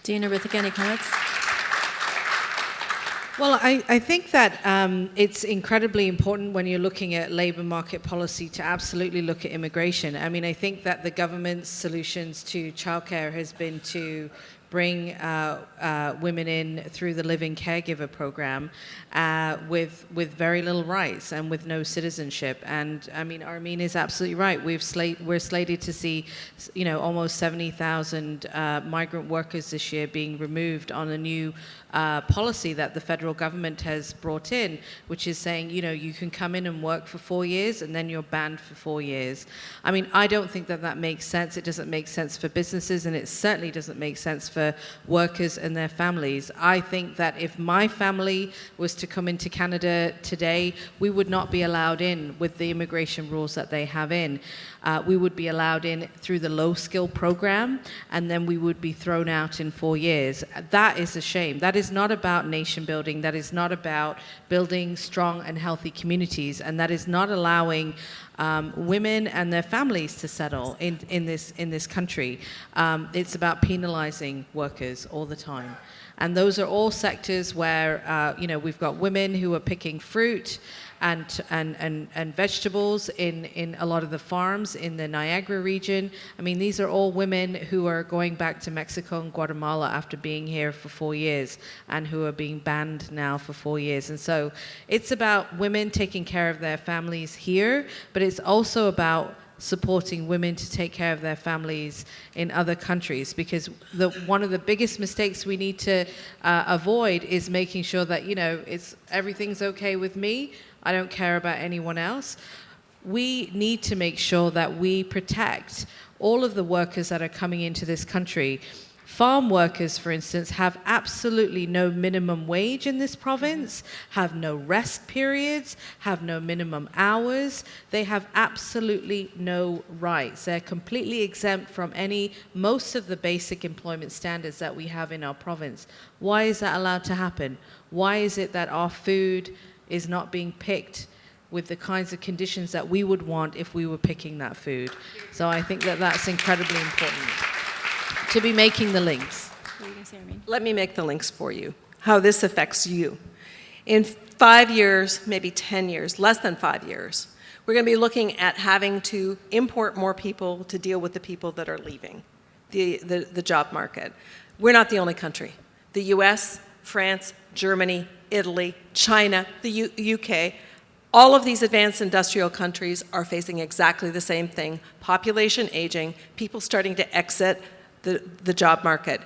Deena, Ritika, any comments? Well, I think that it's incredibly important when you're looking at labor market policy to absolutely look at immigration. I mean, I think that the government's solutions to childcare has been to bring women in through the Living Caregiver Program with very little rights and with no citizenship. And I mean, Armine is absolutely right. We're slated to see, almost 70,000 migrant workers this year being removed on a new policy that the federal government has brought in, which is saying, you can come in and work for 4 years and then you're banned for 4 years. I mean, I don't think that makes sense. It doesn't make sense for businesses, and it certainly doesn't make sense for workers and their families. I think that if my family was to come into Canada today, we would not be allowed in with the immigration rules that they have in. We would be allowed in through the low-skill program, and then we would be thrown out in 4 years. That is a shame. That is not about nation building. That is not about building strong and healthy communities, and that is not allowing women and their families to settle in this country. It's about penalizing workers all the time. And those are all sectors where, we've got women who are picking fruit and vegetables in a lot of the farms in the Niagara region. I mean, these are all women who are going back to Mexico and Guatemala after being here for 4 years and who are being banned now for 4 years. And so it's about women taking care of their families here, but it's also about supporting women to take care of their families in other countries, because one of the biggest mistakes we need to avoid is making sure that everything's okay with me, I don't care about anyone else. We need to make sure that we protect all of the workers that are coming into this country. Farm workers, for instance, have absolutely no minimum wage in this province, have no rest periods, have no minimum hours. They have absolutely no rights. They're completely exempt from most of the basic employment standards that we have in our province. Why is that allowed to happen? Why is it that our food is not being picked with the kinds of conditions that we would want if we were picking that food? So I think that that's incredibly important, to be making the links. What are you going to say, Armine? Let me make the links for you, how this affects you. In 5 years, maybe 10 years, less than 5 years, we're going to be looking at having to import more people to deal with the people that are leaving the job market. We're not the only country. The US, France, Germany, Italy, China, the UK, all of these advanced industrial countries are facing exactly the same thing. Population aging, people starting to exit the job market.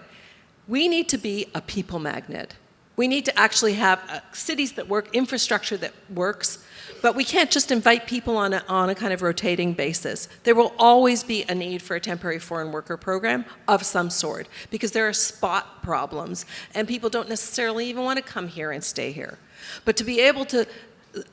We need to be a people magnet. We need to actually have cities that work, infrastructure that works, but we can't just invite people on a kind of rotating basis. There will always be a need for a temporary foreign worker program of some sort, because there are spot problems, and people don't necessarily even want to come here and stay here. But to be able to,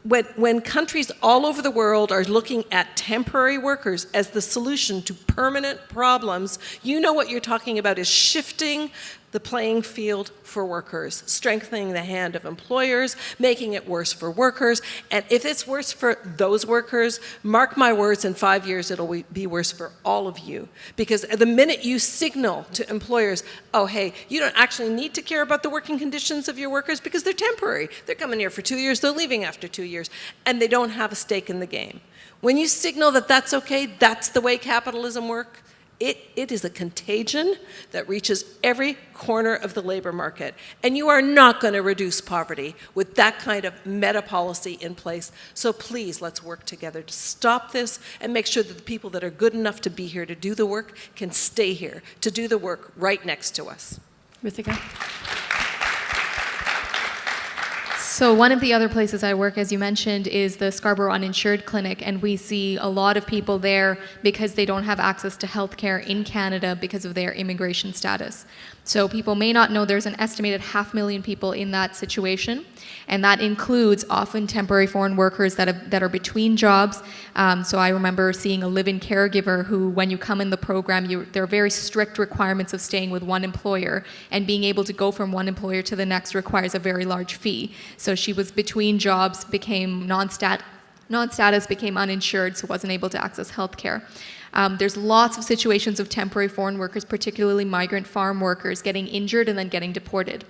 when countries all over the world are looking at temporary workers as the solution to permanent problems, you know what you're talking about is shifting the playing field for workers, strengthening the hand of employers, making it worse for workers. And if it's worse for those workers, mark my words, in 5 years it'll be worse for all of you. Because the minute you signal to employers, oh, hey, you don't actually need to care about the working conditions of your workers because they're temporary. They're coming here for 2 years, they're leaving after 2 years, and they don't have a stake in the game. When you signal that that's okay, that's the way capitalism works, it is a contagion that reaches every corner of the labor market. And you are not going to reduce poverty with that kind of meta policy in place. So please, let's work together to stop this and make sure that the people that are good enough to be here to do the work can stay here to do the work right next to us. Ritika? So one of the other places I work, as you mentioned, is the Scarborough Uninsured Clinic, and we see a lot of people there because they don't have access to healthcare in Canada because of their immigration status. So people may not know there's an estimated 500,000 people in that situation, and that includes often temporary foreign workers that are between jobs. So I remember seeing a live-in caregiver who, when you come in the program, there are very strict requirements of staying with one employer, and being able to go from one employer to the next requires a very large fee. So she was between jobs, became non-status, became uninsured, so wasn't able to access health care. There's lots of situations of temporary foreign workers, particularly migrant farm workers, getting injured and then getting deported,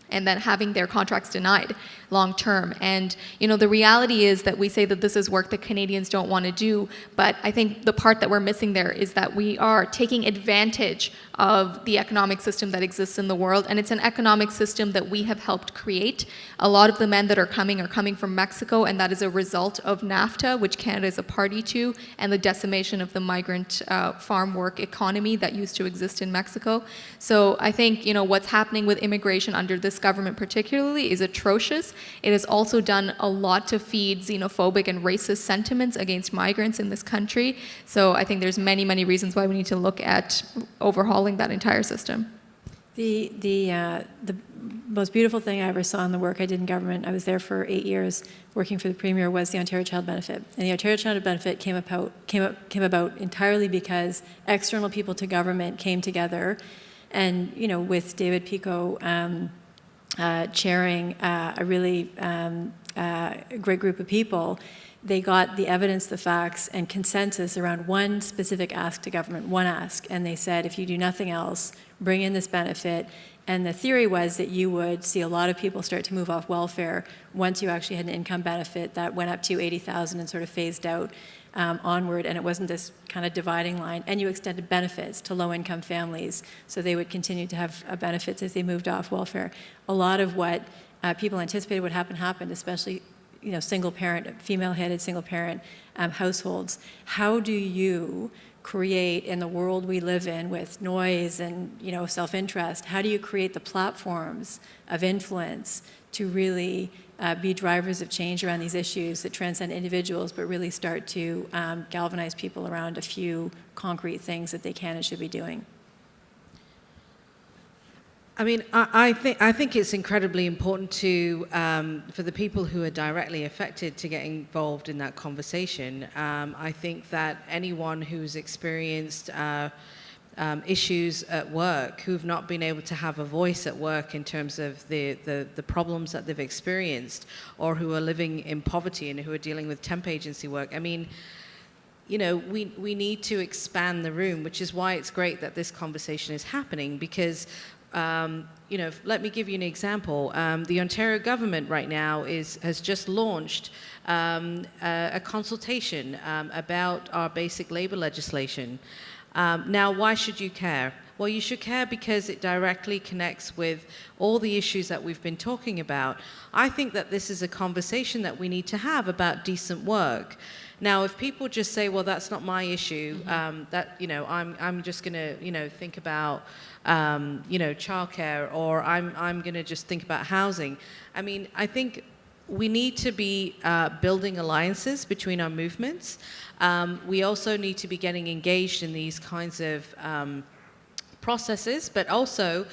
and then having their contracts denied long term. And the reality is that we say that this is work that Canadians don't want to do, but I think the part that we're missing there is that we are taking advantage of the economic system that exists in the world, and it's an economic system that we have helped create. A lot of the men that are coming from Mexico, and that is a result of NAFTA, which Canada is a party to, and the decimation of the migrant farm work economy that used to exist in Mexico. So I think what's happening with immigration under this government particularly is atrocious. It has also done a lot to feed xenophobic and racist sentiments against migrants in this country. So I think there's many, many reasons why we need to look at overhauling that entire system. The most beautiful thing I ever saw in the work I did in government, I was there for 8 years working for the Premier, was the Ontario Child Benefit. And the Ontario Child Benefit came about entirely because external people to government came together, and with David Pico chairing a really great group of people, they got the evidence, the facts, and consensus around one specific ask to government, one ask. And they said, if you do nothing else, bring in this benefit. And the theory was that you would see a lot of people start to move off welfare once you actually had an income benefit that went up to 80,000 and sort of phased out onward, and it wasn't this kind of dividing line. And you extended benefits to low-income families, so they would continue to have benefits as they moved off welfare. A lot of what people anticipated would happen happened, especially single parent, female-headed single parent households. How do you create, in the world we live in with noise and self-interest, how do you create the platforms of influence to really be drivers of change around these issues that transcend individuals, but really start to galvanize people around a few concrete things that they can and should be doing? I mean, I think it's incredibly important for the people who are directly affected to get involved in that conversation. I think that anyone who's experienced issues at work, who've not been able to have a voice at work in terms of the problems that they've experienced, or who are living in poverty and who are dealing with temp agency work, I mean, we need to expand the room, which is why it's great that this conversation is happening, because let me give you an example. The Ontario government right now has just launched a consultation about our basic labor legislation. Now, why should you care? Well, you should care because it directly connects with all the issues that we've been talking about. I think that this is a conversation that we need to have about decent work. Now, if people just say, well, that's not my issue, I'm just going to, think about, childcare, or I'm going to just think about housing. I mean, I think we need to be building alliances between our movements. We also need to be getting engaged in these kinds of processes, but also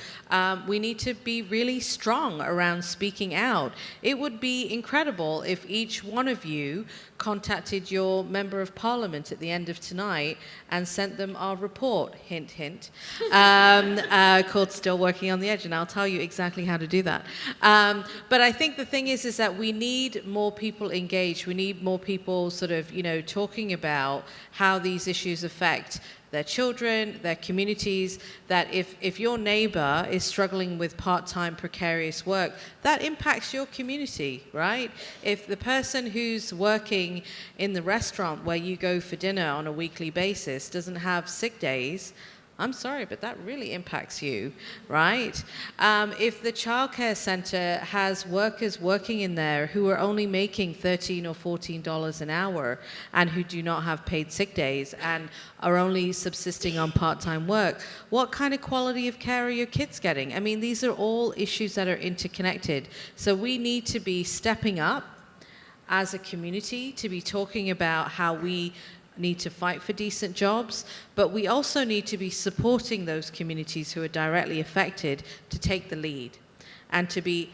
we need to be really strong around speaking out. It would be incredible if each one of you contacted your member of parliament at the end of tonight and sent them our report, hint, hint, called Still Working on the Edge, and I'll tell you exactly how to do that. But I think the thing is that we need more people engaged. We need more people sort of, talking about how these issues affect their children, their communities, that if your neighbor is struggling with part-time precarious work, that impacts your community, right? If the person who's working in the restaurant where you go for dinner on a weekly basis doesn't have sick days, I'm sorry, but that really impacts you, right? If the childcare center has workers working in there who are only making $13 or $14 an hour and who do not have paid sick days and are only subsisting on part-time work, what kind of quality of care are your kids getting? I mean, these are all issues that are interconnected. So we need to be stepping up as a community to be talking about how we need to fight for decent jobs, but we also need to be supporting those communities who are directly affected to take the lead and to be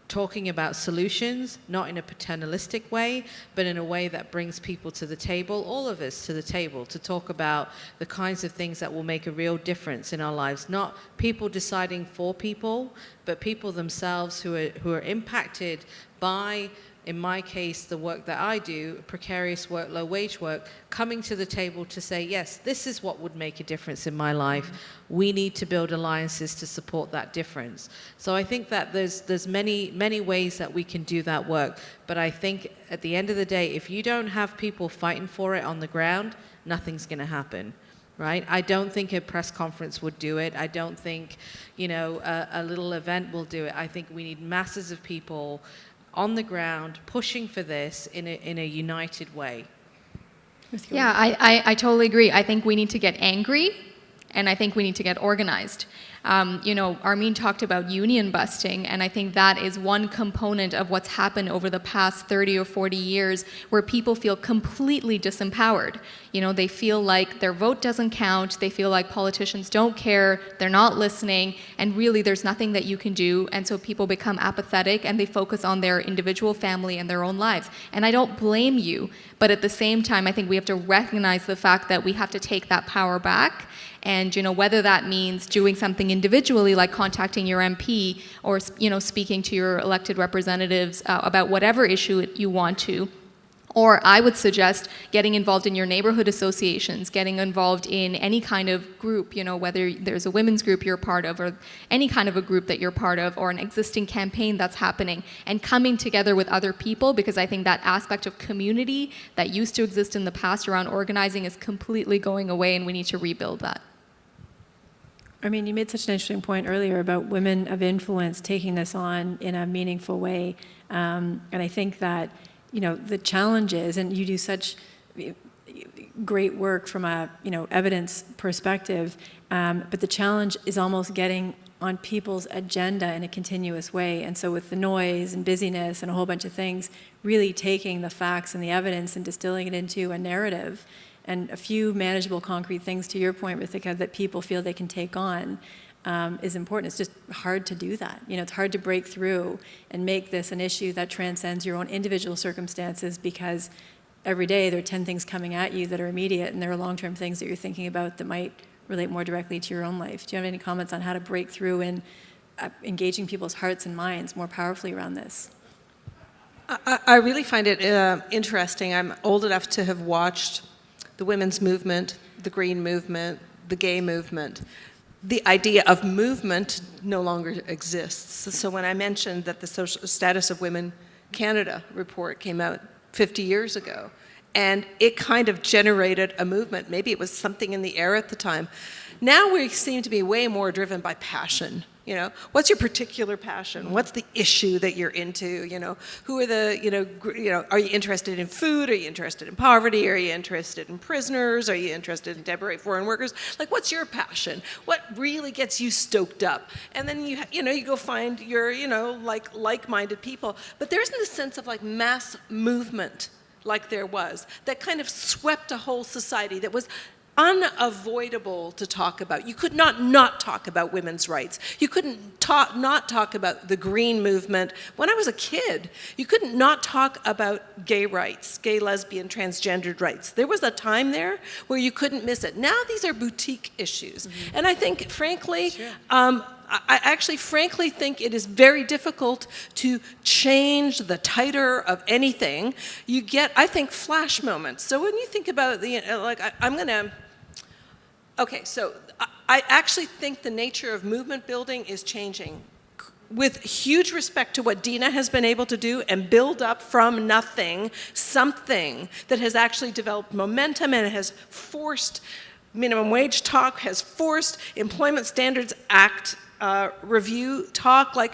talking about solutions, not in a paternalistic way, but in a way that brings people to the table, all of us to the table, to talk about the kinds of things that will make a real difference in our lives. Not people deciding for people, but people themselves who are impacted by, in my case, the work that I do, precarious work, low wage work, coming to the table to say, yes, this is what would make a difference in my life. We need to build alliances to support that difference. So I think that there's many ways that we can do that work. But I think at the end of the day, if you don't have people fighting for it on the ground, nothing's going to happen. Right? I don't think a press conference would do it. I don't think, a little event will do it. I think we need masses of people on the ground pushing for this in a united way. Yeah, I totally agree. I think we need to get angry, and I think we need to get organized. Armine talked about union busting, and I think that is one component of what's happened over the past 30 or 40 years where people feel completely disempowered. They feel like their vote doesn't count, they feel like politicians don't care, they're not listening, and really there's nothing that you can do, and so people become apathetic and they focus on their individual family and their own lives. And I don't blame you, but at the same time, I think we have to recognize the fact that we have to take that power back. And whether that means doing something individually, like contacting your MP, or speaking to your elected representatives about whatever issue you want to, or I would suggest getting involved in your neighborhood associations, getting involved in any kind of group, whether there's a women's group you're part of, or any kind of a group that you're part of, or an existing campaign that's happening, and coming together with other people, because I think that aspect of community that used to exist in the past around organizing is completely going away, and we need to rebuild that. I mean, you made such an interesting point earlier about women of influence taking this on in a meaningful way. And I think that, the challenges, and you do such great work from a, evidence perspective, but the challenge is almost getting on people's agenda in a continuous way. And so with the noise and busyness and a whole bunch of things, really taking the facts and the evidence and distilling it into a narrative and a few manageable concrete things, to your point, Ritika, that people feel they can take on is important. It's just hard to do that. It's hard to break through and make this an issue that transcends your own individual circumstances, because every day there are 10 things coming at you that are immediate, and there are long-term things that you're thinking about that might relate more directly to your own life. Do you have any comments on how to break through in engaging people's hearts and minds more powerfully around this? I really find it interesting. I'm old enough to have watched the women's movement, the green movement, the gay movement. The idea of movement no longer exists. So when I mentioned that the Social Status of Women Canada report came out 50 years ago, and it kind of generated a movement. Maybe it was something in the air at the time. Now we seem to be way more driven by passion You know, what's your particular passion? What's the issue that you're into? You know, who are the, are you interested in food? Are you interested in poverty? Are you interested in prisoners? Are you interested in temporary foreign workers? Like, what's your passion? What really gets you stoked up? And then you go find your, like-minded people. But there isn't this sense of like mass movement like there was that kind of swept a whole society that was unavoidable to talk about. You could not talk about women's rights. You couldn't not talk about the Green Movement. When I was a kid, you couldn't not talk about gay rights, gay, lesbian, transgendered rights. There was a time there where you couldn't miss it. Now these are boutique issues. Mm-hmm. And I think, frankly, I actually frankly think it is very difficult to change the titer of anything. You get, I think, flash moments. So when you think about so I actually think the nature of movement building is changing. With huge respect to what Deena has been able to do and build up from nothing something that has actually developed momentum and has forced minimum wage talk, has forced Employment Standards Act review talk. Like,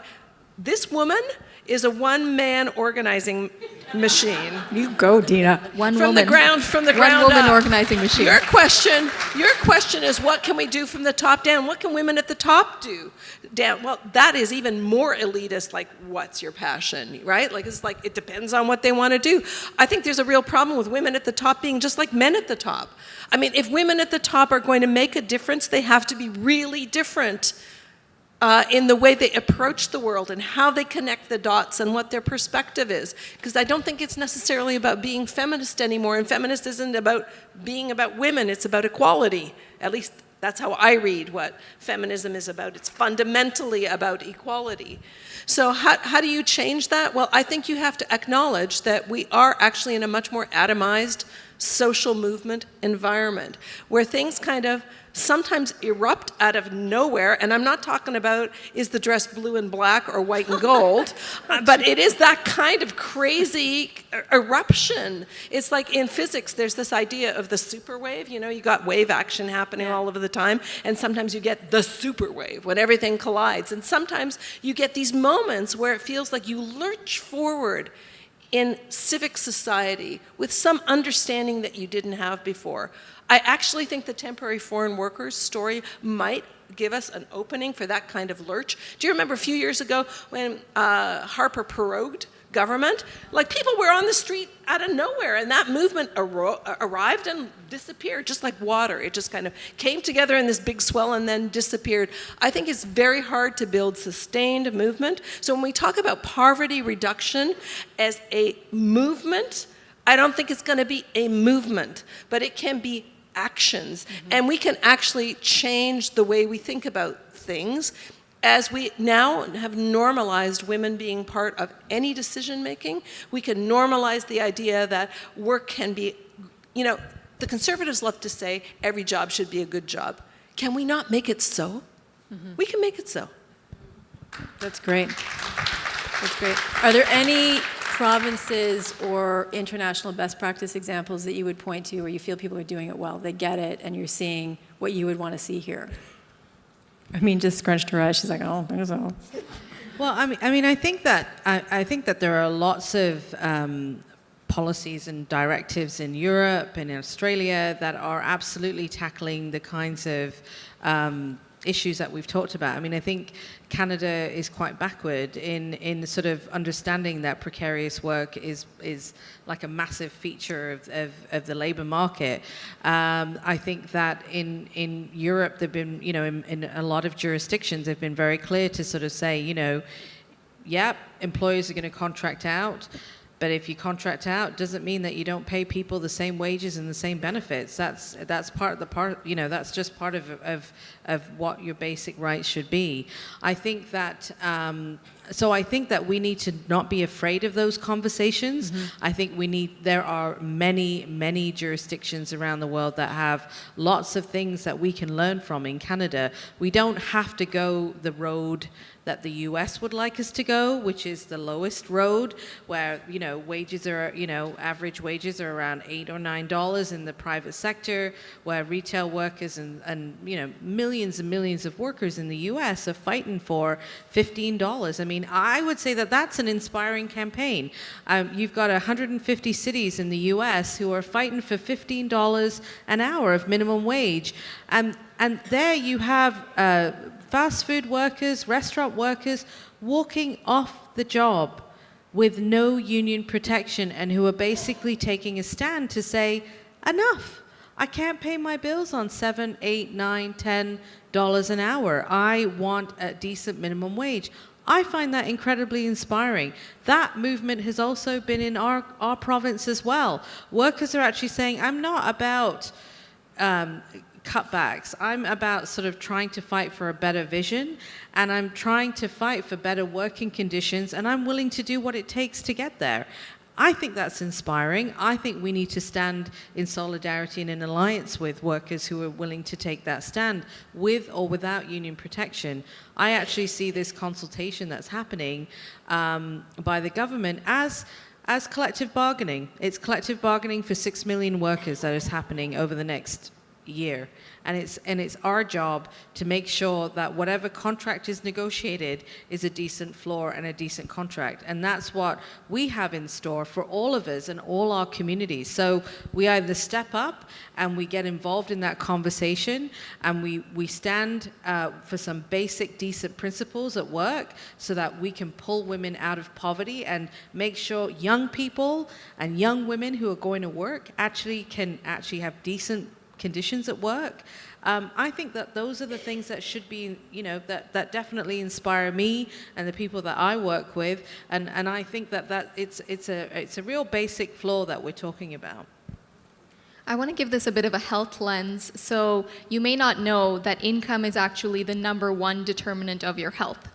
this woman is a one-man organizing machine. You go, Deena. From the ground One up. woman organizing machine. Your question is, what can we do from the top down? What can women at the top do down? Well, that is even more elitist, like, what's your passion, right? Like, it's like, it depends on what they want to do. I think there's a real problem with women at the top being just like men at the top. I mean, if women at the top are going to make a difference, they have to be really different in the way they approach the world and how they connect the dots and what their perspective is. Because I don't think it's necessarily about being feminist anymore, and feminist isn't about being about women, it's about equality. At least that's how I read what feminism is about. It's fundamentally about equality. So how do you change that? Well, I think you have to acknowledge that we are actually in a much more atomized social movement environment where things kind of sometimes erupt out of nowhere. And I'm not talking about, is the dress blue and black or white and gold, but it is that kind of crazy eruption. It's like in physics, there's this idea of the super wave. You know, you got wave action happening all over the time, and sometimes you get the super wave when everything collides. And sometimes you get these moments where it feels like you lurch forward in civic society with some understanding that you didn't have before. I actually think the temporary foreign workers story might give us an opening for that kind of lurch. Do you remember a few years ago when Harper prorogued government? Like, people were on the street out of nowhere, and that movement arrived and disappeared just like water. It just kind of came together in this big swell and then disappeared. I think it's very hard to build sustained movement. So when we talk about poverty reduction as a movement, I don't think it's going to be a movement, but it can be actions. Mm-hmm. And we can actually change the way we think about things. As we now have normalized women being part of any decision making, we can normalize the idea that work can be, the conservatives love to say every job should be a good job. Can we not make it so? Mm-hmm. We can make it so. That's great. That's great. Are there any provinces or international best practice examples that you would point to where you feel people are doing it well, they get it, and you're seeing what you would want to see here? I mean, just scrunched her eyes. She's like, oh, there's all. Well, I think that there are lots of policies and directives in Europe and in Australia that are absolutely tackling the kinds of issues that we've talked about. I mean, I think Canada is quite backward in sort of understanding that precarious work is like a massive feature of the labor market. I think that in Europe, they've been, in a lot of jurisdictions, they've been very clear to sort of say, employers are going to contract out. But if you contract out, doesn't mean that you don't pay people the same wages and the same benefits. That's that's just part of what your basic rights should be. I think that So I think that we need to not be afraid of those conversations. I think there are many jurisdictions around the world that have lots of things that we can learn from in Canada. We don't have to go the road that the US would like us to go, which is the lowest road, where, wages are, average wages are around $8 or $9 in the private sector, where retail workers and millions and millions of workers in the US are fighting for $15. I mean, I would say that that's an inspiring campaign. You've got 150 cities in the US who are fighting for $15 an hour of minimum wage. And there you have fast food workers, restaurant workers walking off the job with no union protection, and who are basically taking a stand to say, enough. I can't pay my bills on $7, $8, $9, $10 an hour. I want a decent minimum wage. I find that incredibly inspiring. That movement has also been in our province as well. Workers are actually saying, I'm not about cutbacks. I'm about sort of trying to fight for a better vision, and I'm trying to fight for better working conditions, and I'm willing to do what it takes to get there. I think that's inspiring. I think we need to stand in solidarity and in alliance with workers who are willing to take that stand with or without union protection. I actually see this consultation that's happening by the government as collective bargaining. It's collective bargaining for 6 million workers that is happening over the next year. And it's our job to make sure that whatever contract is negotiated is a decent floor and a decent contract. And that's what we have in store for all of us and all our communities. So we either step up and we get involved in that conversation, and we stand for some basic decent principles at work so that we can pull women out of poverty and make sure young people and young women who are going to work can have decent conditions at work. I think that those are the things that should be, that definitely inspire me and the people that I work with, and I think that it's a real basic flaw that we're talking about. I want to give this a bit of a health lens. So you may not know that income is actually the #1 determinant of your health.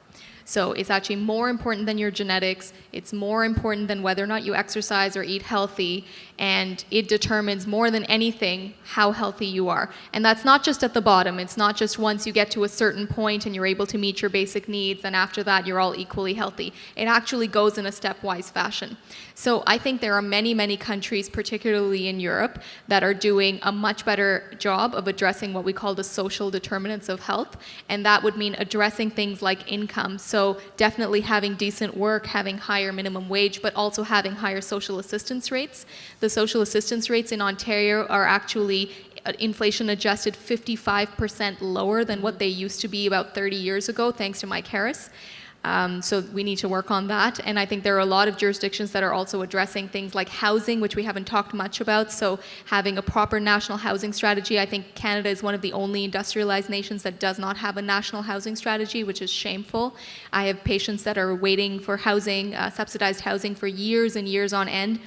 So it's actually more important than your genetics. It's more important than whether or not you exercise or eat healthy. And it determines more than anything how healthy you are. And that's not just at the bottom. It's not just once you get to a certain point and you're able to meet your basic needs, and after that you're all equally healthy. It actually goes in a stepwise fashion. So I think there are many countries, particularly in Europe, that are doing a much better job of addressing what we call the social determinants of health. And that would mean addressing things like income. So definitely having decent work, having higher minimum wage, but also having higher social assistance rates. The social assistance rates in Ontario are actually inflation adjusted 55% lower than what they used to be about 30 years ago, thanks to Mike Harris. So we need to work on that. And I think there are a lot of jurisdictions that are also addressing things like housing, which we haven't talked much about. So having a proper national housing strategy. I think Canada is one of the only industrialized nations that does not have a national housing strategy, which is shameful. I have patients that are waiting for housing, subsidized housing, for years and years on end,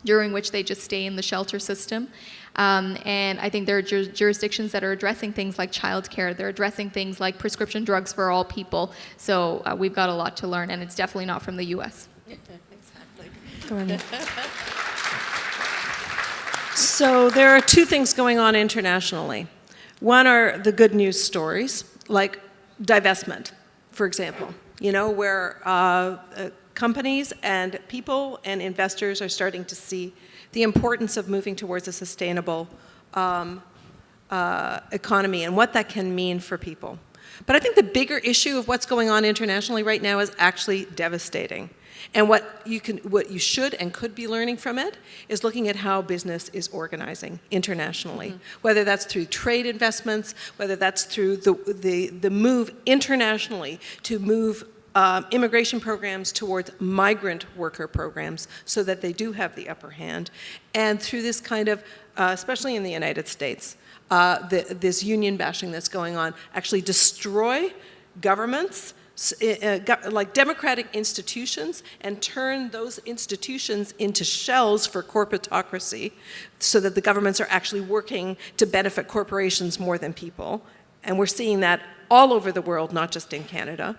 during which they just stay in the shelter system. And I think there are jurisdictions that are addressing things like childcare. They're addressing things like prescription drugs for all people. So we've got a lot to learn, and it's definitely not from the U.S. Exactly. Go ahead. So there are two things going on internationally. One are the good news stories, like divestment, for example, where companies and people and investors are starting to see the importance of moving towards a sustainable economy and what that can mean for people. But I think the bigger issue of what's going on internationally right now is actually devastating. And what you should and could be learning from it is looking at how business is organizing internationally, whether that's through trade investments, whether that's through the move internationally to move immigration programs towards migrant worker programs so that they do have the upper hand. And through this kind of, especially in the United States, this union bashing that's going on, actually destroy governments, like democratic institutions, and turn those institutions into shells for corporatocracy so that the governments are actually working to benefit corporations more than people. and we're seeing that all over the world, not just in Canada,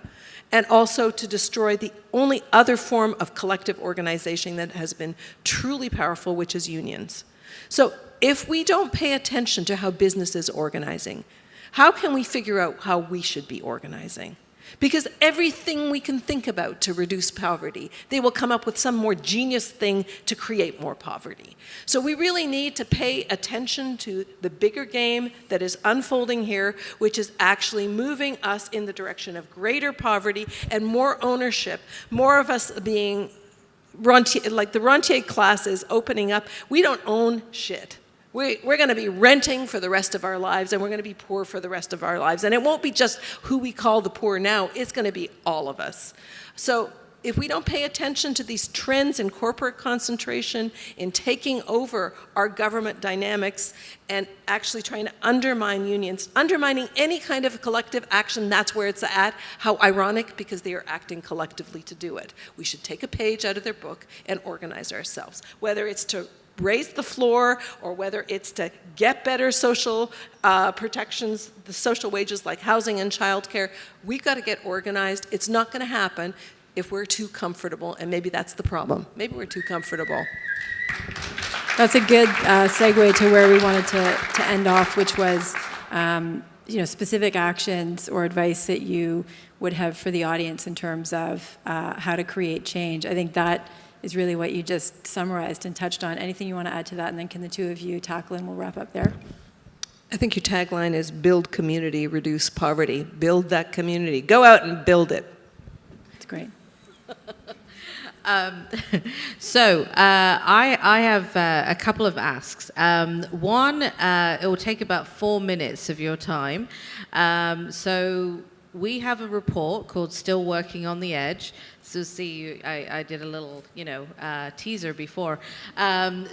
and also to destroy the only other form of collective organization that has been truly powerful, which is unions. So if we don't pay attention to how business is organizing, how can we figure out how we should be organizing? Because everything we can think about to reduce poverty, they will come up with some more genius thing to create more poverty. So we really need to pay attention to the bigger game that is unfolding here, which is actually moving us in the direction of greater poverty and more ownership, more of us being rentier, like the rentier class is opening up. We don't own shit. We're going to be renting for the rest of our lives, and we're going to be poor for the rest of our lives. And it won't be just who we call the poor now, it's going to be all of us. So if we don't pay attention to these trends in corporate concentration, in taking over our government dynamics, and actually trying to undermine unions, undermining any kind of collective action, that's where it's at. How ironic, because they are acting collectively to do it. We should take a page out of their book and organize ourselves, whether it's to raise the floor, or whether it's to get better social protections, the social wages like housing and childcare. We've got to get organized. It's not going to happen if we're too comfortable, and maybe that's the problem. Maybe we're too comfortable. That's a good segue to where we wanted to end off, which was specific actions or advice that you would have for the audience in terms of how to create change. I think that is really what you just summarized and touched on. Anything you want to add to that, and then can the two of you tackle, and we'll wrap up there? I think your tagline is build community, reduce poverty. Build that community. Go out and build it. That's great. I have a couple of asks. One, it will take about 4 minutes of your time. So we have a report called Still Working on the Edge. So see, I did a little, teaser before.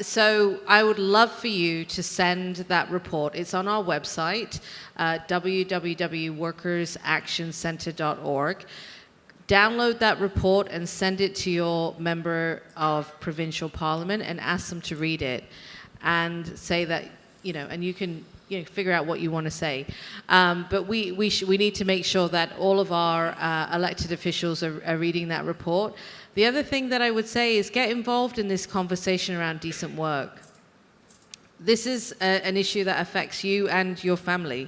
So I would love for you to send that report. It's on our website, www.workersactioncentre.org. Download that report and send it to your member of provincial parliament and ask them to read it and say that, and you can figure out what you want to say. But we need to make sure that all of our elected officials are reading that report. The other thing that I would say is get involved in this conversation around decent work. This is an issue that affects you and your family.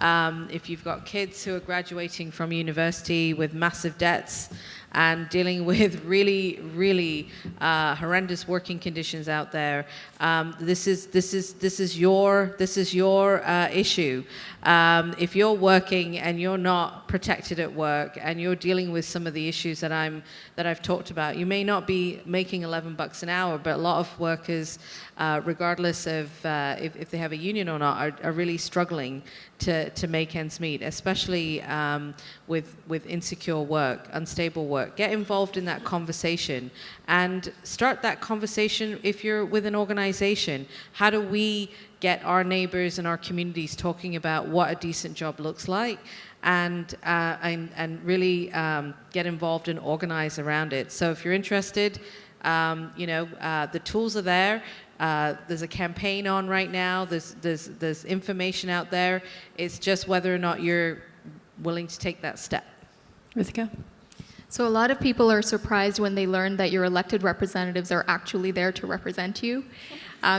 If you've got kids who are graduating from university with massive debts and dealing with really, really horrendous working conditions out there, this is your issue. If you're working and you're not protected at work and you're dealing with some of the issues that I've talked about, you may not be making $11 an hour, but a lot of workers, regardless of if they have a union or not, are really struggling to make ends meet, especially with insecure work, unstable work. Get involved in that conversation and start that conversation if you're with an organization. How do we get our neighbors and our communities talking about what a decent job looks like, and really get involved and organize around it? So if you're interested, the tools are there. There's a campaign on right now. There's information out there. It's just whether or not you're willing to take that step. Ritika? So a lot of people are surprised when they learn that your elected representatives are actually there to represent you.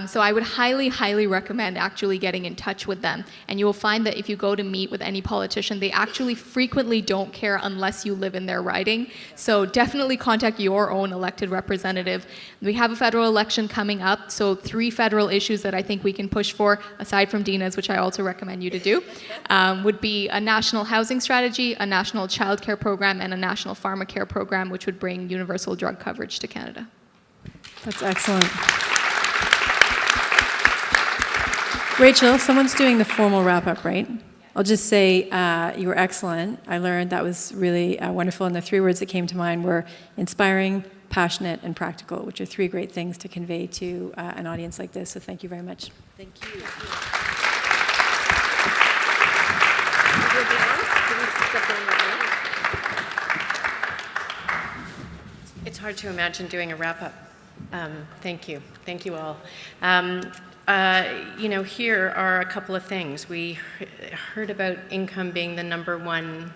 So I would highly, highly recommend actually getting in touch with them. And you will find that if you go to meet with any politician, they actually frequently don't care unless you live in their riding. So definitely contact your own elected representative. We have a federal election coming up, so 3 federal issues that I think we can push for, aside from Deena's, which I also recommend you to do, would be a national housing strategy, a national childcare program, and a national pharmacare program, which would bring universal drug coverage to Canada. That's excellent. Rachel, someone's doing the formal wrap-up, right? I'll just say you were excellent. I learned that was really wonderful, and the 3 words that came to mind were inspiring, passionate, and practical, which are 3 great things to convey to an audience like this, so thank you very much. Thank you. It's hard to imagine doing a wrap-up. Thank you. Thank you all. Here are a couple of things. We heard about income being the number one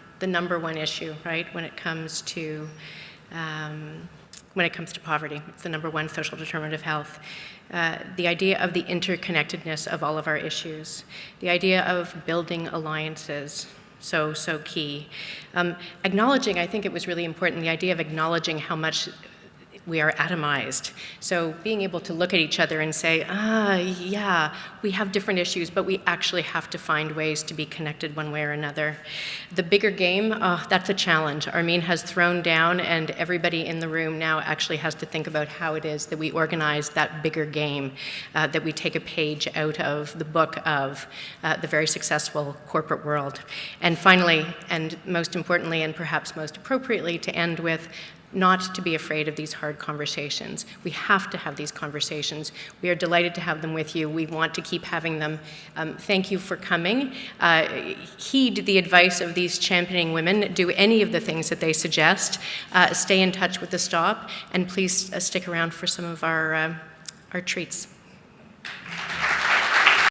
issue, right? When it comes to poverty, it's the number one social determinant of health. The idea of the interconnectedness of all of our issues, the idea of building alliances, so key. Acknowledging, I think it was really important, the idea of acknowledging how much we are atomized. So being able to look at each other and say, yeah, we have different issues, but we actually have to find ways to be connected one way or another. The bigger game, that's a challenge. Armine has thrown down, and everybody in the room now actually has to think about how it is that we organize that bigger game, that we take a page out of the book of the very successful corporate world. And finally, and most importantly, and perhaps most appropriately to end with, not to be afraid of these hard conversations. We have to have these conversations. We are delighted to have them with you. We want to keep having them. Thank you for coming. Heed the advice of these championing women. Do any of the things that they suggest. Stay in touch with the Stop, and please stick around for some of our treats.